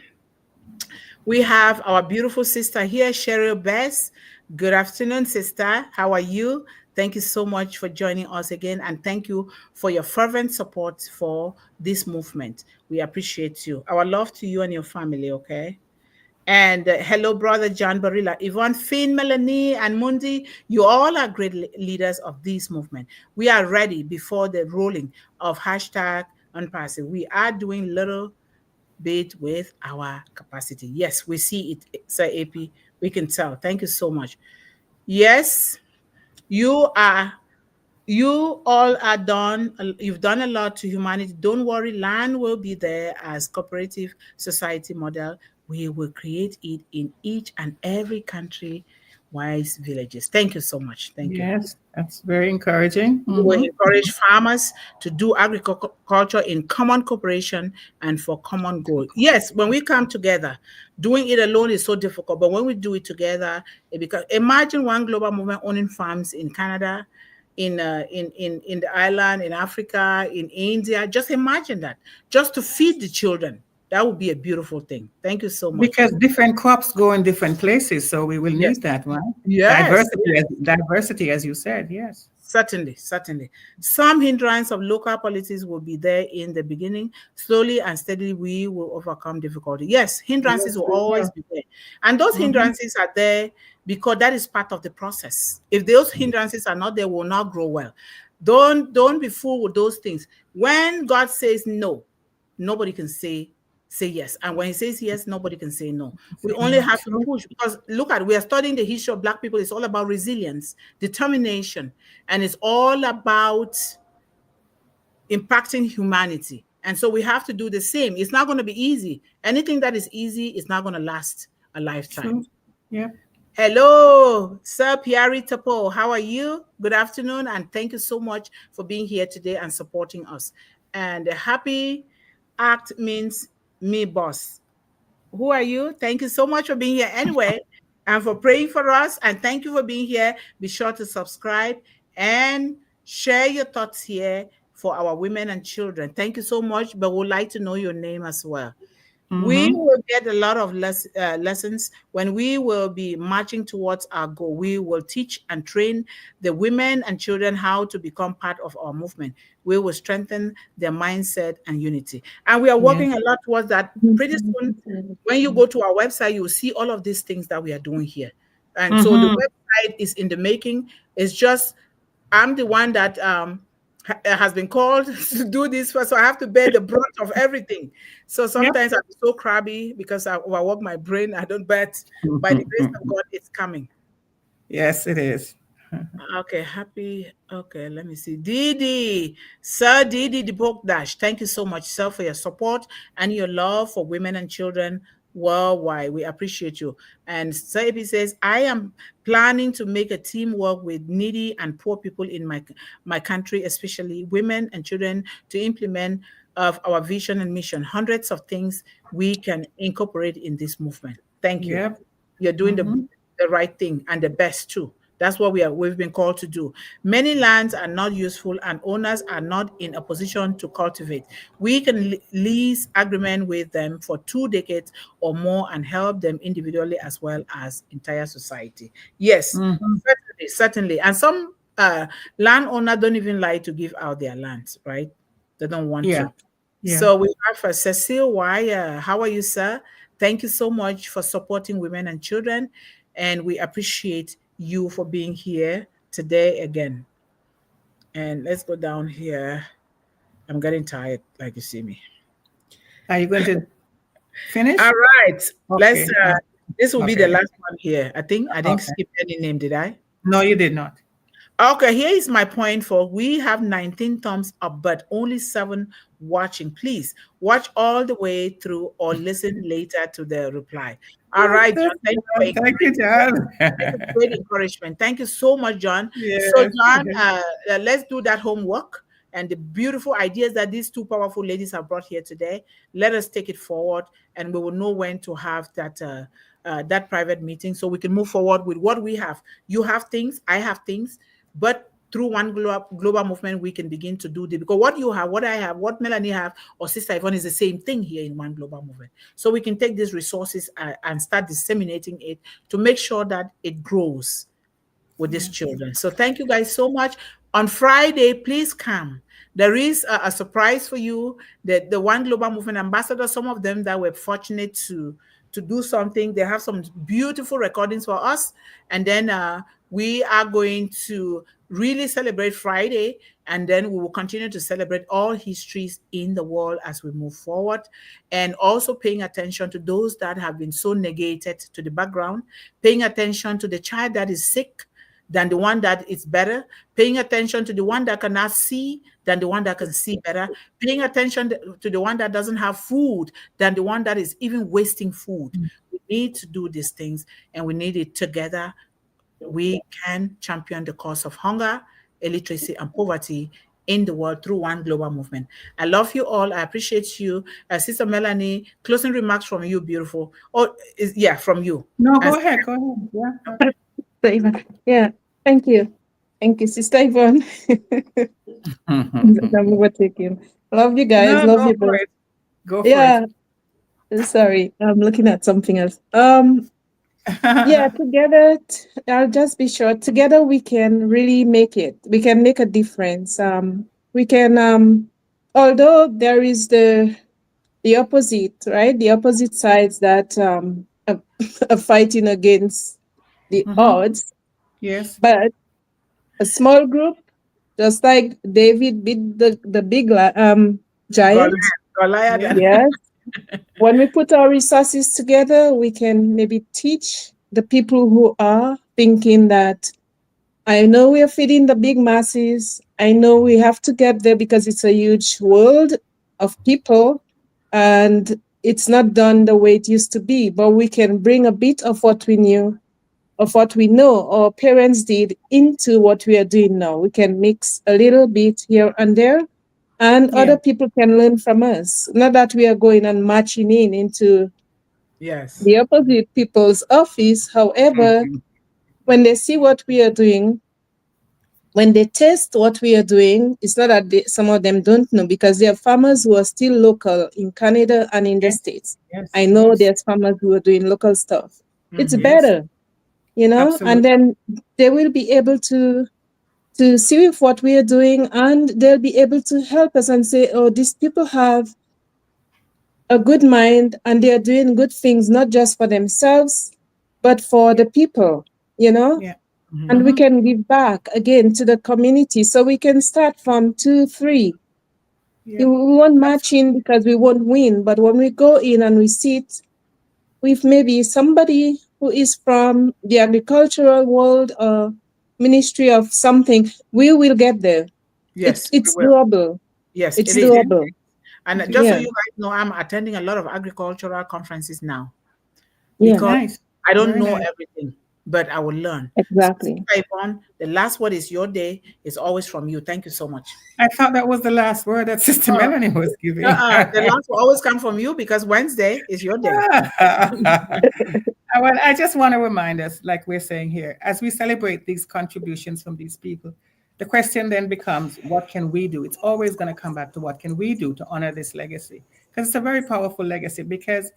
We have our beautiful sister here, Cheryl Bess. Good afternoon, sister. How are you? Thank you so much for joining us again, and thank you for your fervent support for this movement. We appreciate you. Our love to you and your family, okay? And hello, brother John Barilla, Yvonne Finn, Melanie, and Mundih. You all are great leaders of this movement. We are ready before the rolling of hashtag unpassive. We are doing little bit with our capacity. Yes, we see it, Sir AP. We can tell. Thank you so much. Yes, you are. You all are done. You've done a lot to humanity. Don't worry, land will be there as cooperative society model. We will create it in each and every country, wise villages. Thank you so much. Thank you. Yes, that's very encouraging. We will encourage farmers to do agriculture in common cooperation and for common goal. Yes, when we come together, doing it alone is so difficult, but when we do it together, it becomes. Imagine one global movement owning farms in Canada, in the island, in Africa, in India. Just imagine that, just to feed the children. That would be a beautiful thing. Thank you so much. Because different crops go in different places, so we will Yes, need that, right? yes, Diversity, as you said, yes. certainly, certainly. Some hindrance of local policies will be there in the beginning. Slowly and steadily, we will overcome difficulty. Yes, hindrances Yes, will we always will. be there. And those hindrances are there because that is part of the process. If those hindrances are not there, we will not grow well. Don't be fooled with those things. When God says no, nobody can say yes. And when he says yes, nobody can say no. We Say only no. have to True. push because look at, we are studying the history of Black people. It's all about resilience, determination, and it's all about impacting humanity. And so we have to do the same. It's not going to be easy. Anything that is easy is not going to last a lifetime. True. Yep. Hello, Sir Piari Tapo. How are you? Good afternoon, and thank you so much for being here today and supporting us. And a happy act means me, boss. Who are you? Thank you so much for being here anyway, and for praying for us. And thank you for being here. Be sure to subscribe and share your thoughts here for our women and children. Thank you so much. But we'd like to know your name as well. We Mm-hmm. will get a lot of lessons when we will be marching towards our goal. We will teach and train the women and children how to become part of our movement. We will strengthen their mindset and unity. And we are Yes. working a lot towards that. Pretty soon, when you go to our website, you will see all of these things that we are doing here. And so the Mm-hmm. website is in the making. It's just I'm the one that has been called to do this first, so I have to bear the brunt of everything. So Yep. sometimes I'm so crabby because I overwork my brain. I don't, but by the grace of God, it's coming. Yes, it is. Okay, happy. Okay, let me see. Didi, Sir Didi the Book Dash. Thank you so much, sir, for your support and your love for women and children worldwide. We appreciate you. And Sir Ebi says, I am planning to make a teamwork with needy and poor people in my country, especially women and children, to implement of our vision and mission. Hundreds of things we can incorporate in this movement. Thank you. Yep. You're doing Mm-hmm. the right thing and the best too. That's what we've been called to do. Many lands are not useful and owners are not in a position to cultivate. We can lease agreement with them for 2 decades or more and help them individually as well as entire society. Yes, Mm-hmm. certainly, certainly. And some landowner don't even like to give out their lands, right? They don't want Yeah. to. Yeah. So we have Cecile Wire. How are you, sir? Thank you so much for supporting women and children. And we appreciate you for being here today again. And let's go down here. I'm getting tired, like you see me. Are you going to All finish? right. Let's Okay. this will be the Okay. last one here. I think I didn't Okay. skip any name, did I? No, you did not. Okay, here is my point for we have 19 thumbs up, but only 7 watching. Please watch all the way through or listen later to the reply. All right, John. Thank you for Thank you, John. That is great encouragement. Thank you so much, John. So, Yes. John, let's do that homework and the beautiful ideas that these two powerful ladies have brought here today. Let us take it forward, and we will know when to have that private meeting so we can move forward with what we have. You have things, I have things, but through one global movement, we can begin to do this because what you have, what I have, what Melanie have, or Sister Yvonne is the same thing here in one global movement. So we can take these resources and start disseminating it to make sure that it grows with these children. So thank you guys so much. On Friday, please come. There is a surprise for you. The One Global Movement ambassadors, some of them that were fortunate to do something, they have some beautiful recordings for us. And then we are going to really celebrate Friday, and then we will continue to celebrate all histories in the world as we move forward, and also paying attention to those that have been so negated to the background, paying attention to the child that is sick than the one that is better, paying attention to the one that cannot see than the one that can see better, paying attention to the one that doesn't have food than the one that is even wasting food. We need to do these things, and we need it together. We can champion the cause of hunger, illiteracy, and poverty in the world through one global movement. I love you all. I appreciate you. Sister Melanie, closing remarks from you, beautiful. Oh, yeah, from you. No, And go ahead. Go ahead. Yeah. So, Yvonne, yeah, thank you. Thank you, Sister Yvonne. I'm overtaking. Love you guys. No, Love go you for both. it. Go for it. Yeah, sorry. I'm looking at something else. Yeah, together, I'll just be short. Together, we can really make it. We can make a difference. We can, although there is the opposite, right? The opposite sides that are, are fighting against the Mm-hmm. odds, Yes. but a small group, just like David beat the big giant. Goliath, Goliath, Yeah. and Yes. When we put our resources together, we can maybe teach the people who are thinking that I know we are feeding the big masses. I know we have to get there because it's a huge world of people and it's not done the way it used to be, but we can bring a bit of what we knew of what we know our parents did into what we are doing now. We can mix a little bit here and there, and Yeah. other people can learn from us. Not that we are going and marching into Yes. the opposite people's office. However, Mhm. when they see what we are doing, when they taste what we are doing, it's not that some of them don't know, because there are farmers who are still local in Canada and in the Yes. States. I Yes. know Yes. there's farmers who are doing local stuff. It's Mm-hmm. Yes, better, you know, and absolutely. then they will be able to see with what we are doing, and they'll be able to help us and say, oh, these people have a good mind and they are doing good things, not just for themselves, but for Yeah, the people, you know, yeah. and we Mm-hmm. can give back again to the community. So we can start from 2, 3. We Yeah, won't march absolutely. in because we won't win, but when we go in and we sit with maybe somebody who is from the agricultural world or ministry of something, we will get there. Yes, we It's will. doable. Yes, it It's is. doable. And just so Yeah. you guys know, I'm attending a lot of agricultural conferences now Yeah. because Nice. I don't Very know nice. everything, but I will learn. Exactly. Sister Yvonne, the last word is your day. Is always from you. Thank you so much. I thought that was the last word that Sister Uh, Melanie was giving. the last will always come from you because Wednesday is your day. Well, I just want to remind us, like we're saying here, as we celebrate these contributions from these people, the question then becomes, what can we do? It's always going to come back to what can we do to honor this legacy? Because it's a very powerful legacy. Because,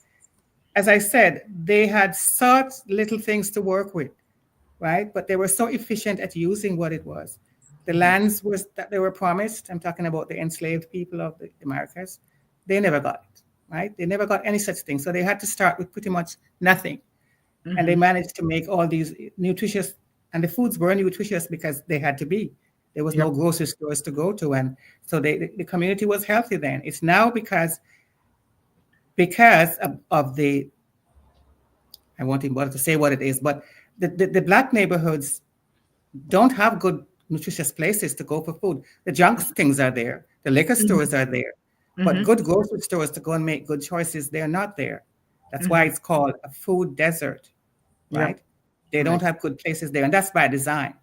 as I said, they had such little things to work with, right? But they were so efficient at using what it was. The lands was that they were promised. I'm talking about the enslaved people of the Americas. They never got it, right? They never got any such thing. So they had to start with pretty much nothing, and they Mm-hmm. managed to make all these nutritious, and the foods were nutritious because they had to be. There was no Yep. grocery stores to go to, and so the community was healthy then. It's now because of the, I won't even bother to say what it is, but the black neighborhoods don't have good nutritious places to go for food. The junk things are there, the liquor stores are there, but Mm-hmm. good grocery stores to go and make good choices, they're not there. That's why Mm-hmm. it's called a food desert, Yep. right? They don't Right. have good places there, and that's by design.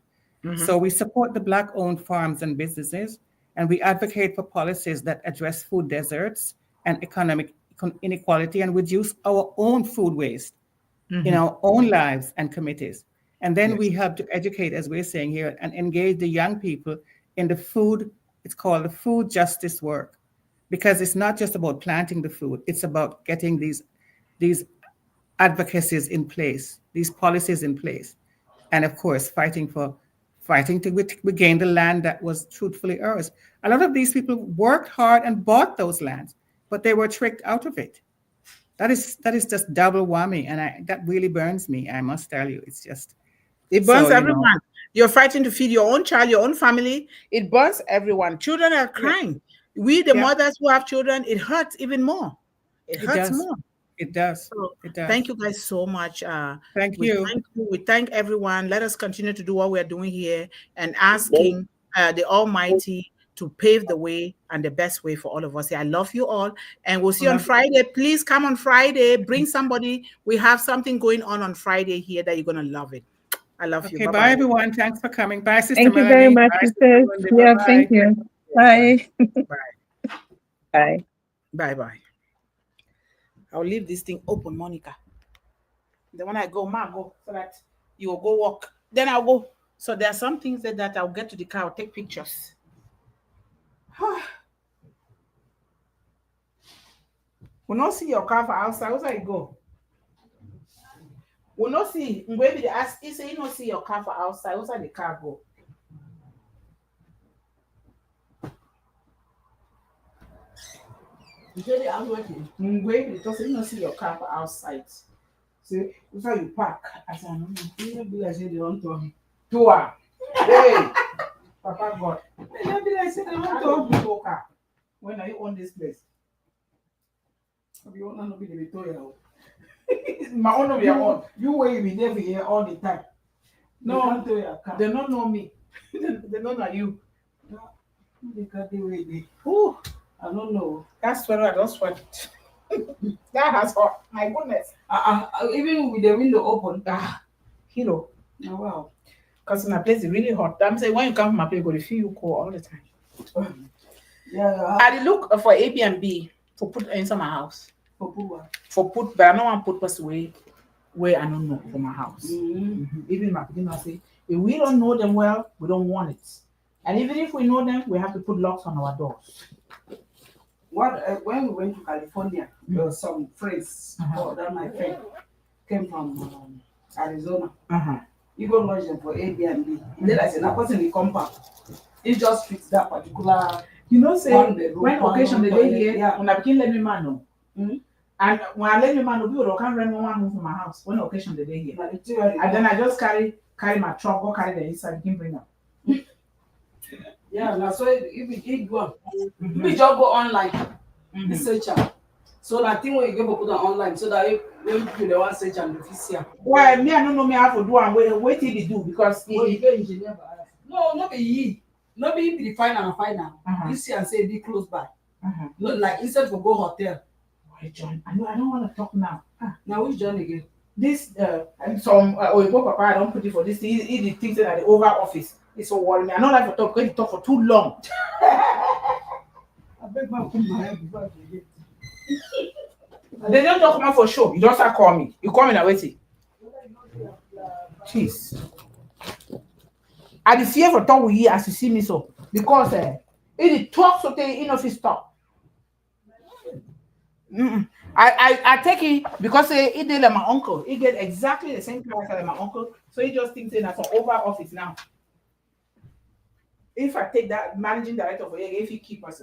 Mm-hmm. So we support the Black owned farms and businesses, and we advocate for policies that address food deserts and economic inequality and reduce our own food waste in Mm-hmm. our own lives and committees. And then Yes. we have to educate, as we're saying here, and engage the young people in the food, it's called the food justice work. Because it's not just about planting the food, it's about getting these advocacies in place, these policies in place, and of course, fighting to regain the land that was truthfully ours. A lot of these people worked hard and bought those lands, but they were tricked out of it. That is just double whammy, and that really burns me. I must tell you, it's just It so burns everyone. You're fighting to feed your own child, your own family. It burns everyone. Children are yeah, crying. We, the yeah. mothers who have children, it hurts even more. It It hurts does, more. it does, So it does. thank you guys so much. Thank We you. thank you. We thank everyone. Let us continue to do what we are doing here and asking the Almighty to pave the way and the best way for all of us. I love you all, and we'll see you on Love you. Friday. Please come on Friday. Bring somebody. We have something going on Friday here that you're gonna love it. I love you. Okay, Bye bye bye. everyone. Thanks for coming. Bye, Sister Thank you very Melanie. much, Bye, Sister sisters. Mundih. Yeah, thank Bye bye. you. Yes, bye. Bye. Bye. Bye. Bye bye. I'll leave this thing open, Monica. Then when I go, Ma, go so that you will go walk. Then I'll go. So there are some things that I'll get to the car, I'll take pictures. We'll not see your car for outside. Where you go? We'll not see. Maybe they ask, he say you not see your car for outside. Where the car go? You tell the house working. Maybe because you not see your car for outside. See, that's how you park. I said, no, you be like say they don't talk. Tour. Hey, Papa God. You be like say they don't talk. You car. When are you on this place? You want to be the Victoria. My own of your own. You will be there for here all the time. No, they don't know me. They don't know you. No, they got the way they. Ooh, I don't know. That's what I don't sweat. That has hurt. My goodness. Even with the window open. Hero. Oh, wow. Because my place is really hot. I'm saying when you come from my place, you go to feel you cold all the time. Yeah. I did look for Airbnb for put inside my house. For put, but I don't want to put us away where I don't know for my house. Even my people say, if we don't know them well, we don't want it. And even if we know them, we have to put locks on our doors. When we went to California, there was some friends that my friend came from Arizona. You go lodge them for Airbnb. Then I said, "Now, person in the compound, it just fits that particular." You know, say when occasion the day here, when I begin let me man know. And when I let me man know, people can't rent one move from my house. When occasion the day here, and then I just carry my truck, go carry the inside, begin bring up. Yeah, now so if you go, we just go online, search am. So I think when you go put it online, so that when people they want search and they see. Well, me I don't know me how to do and wait till they do because you go engineer. No, not be ye. Not be the final. You see and say be close by. Not like instead of go hotel. Why John? I don't want to talk now. Now which John again? This some Oyibo papa I don't put it for this. He thinks that the over office. It's so worrying me. I don't like to talk because he talk for too long. I beg my put my head before I get. They don't talk about for sure. You don't start call me. You call me now wait. Jeez. I the fear for talk with you as you see me so because it talk so they in office talk. I take it because he did like my uncle. He get exactly the same character like my uncle. So he just thinks that for over office now. If I take that managing director for you, if he keep us.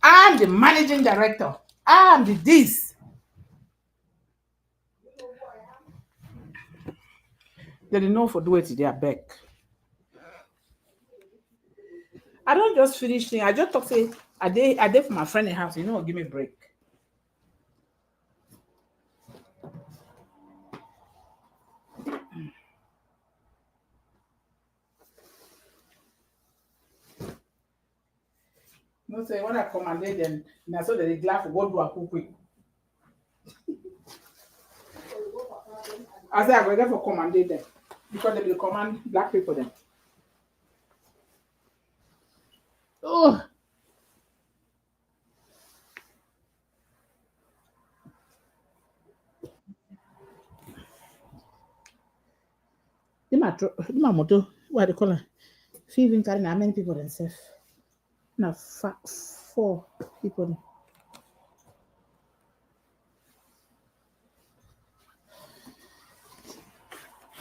I'm the managing director. I'm the this. They didn't know for do it to their back. I don't just finish thing. I just talk say I did for my friend in the house. You know, give me a break. No say when I commanded them, now so that they glad for what do I cook quick. I said I go there for commanded them because they will command black people then. Oh. My motor, what they call it? She even carrying how many people themselves? No, 4 people.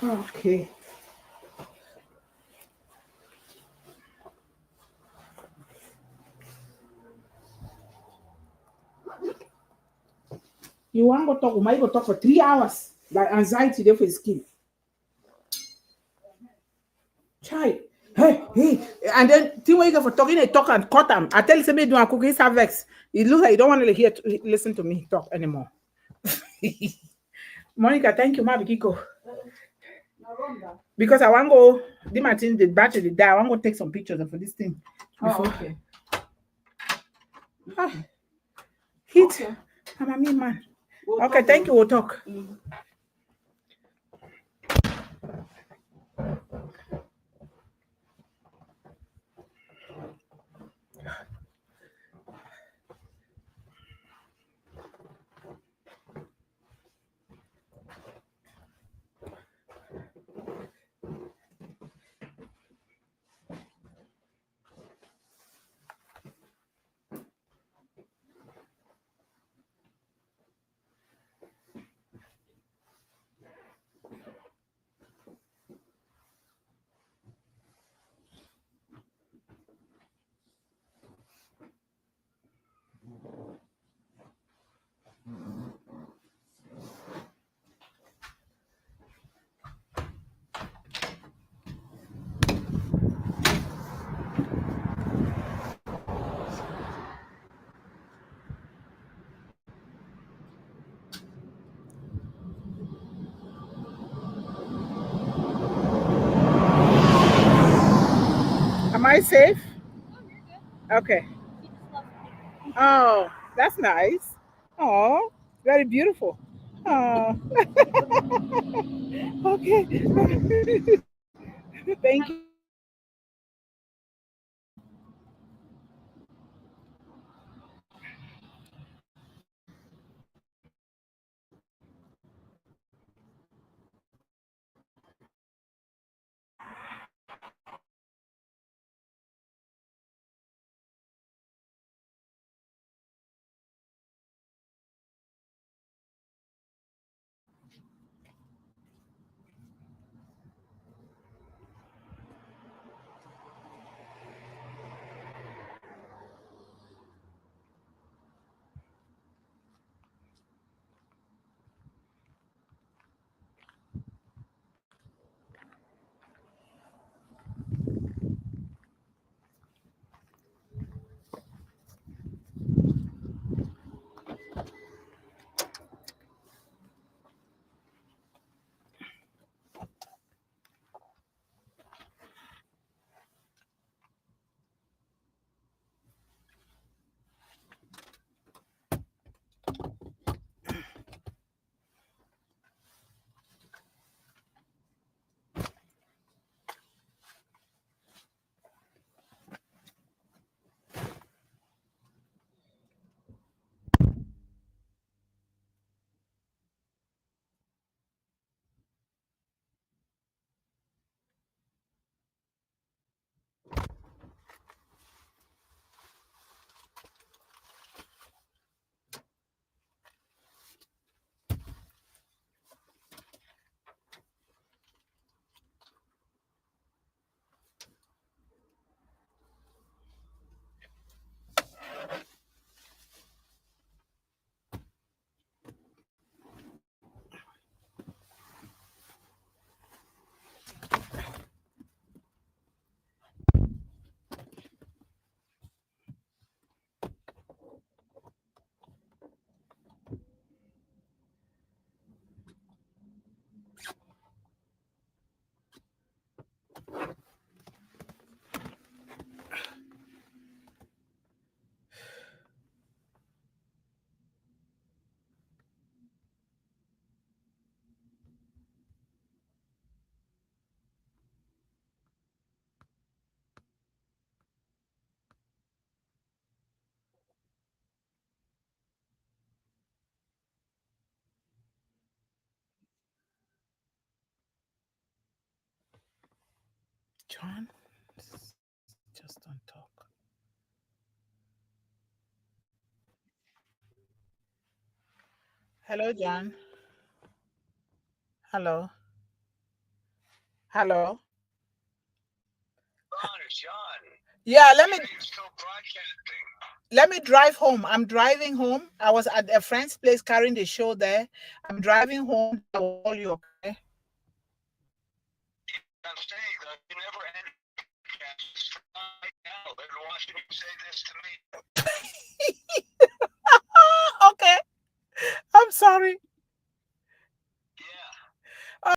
Okay. You want to talk? We might go talk for 3 hours. Like anxiety there for his skin. Try. Hey, and then thing when you go for talking, they talk and cut them. I tell you, say me do a cookie, have vex. It looks like you don't want to listen to me talk anymore. Monica, thank you, Ma Bikiko. Because I want to go, the battery die. I want to go take some pictures of this thing. Oh, okay. Heat. Okay. I'm a mean man. Okay, thank you. We'll talk. Am I safe? Okay. Oh, that's nice. Oh, very beautiful. Oh, okay. Thank you. John, just don't talk. Hello, John. Hello. Hello. It's John. Yeah, You're still broadcasting. let me drive home. I'm driving home. I was at a friend's place carrying the show there. I'm driving home. I will call you, okay? I'm saying that you never end podcasts right now. They've been watching you say this to me. Okay. I'm sorry.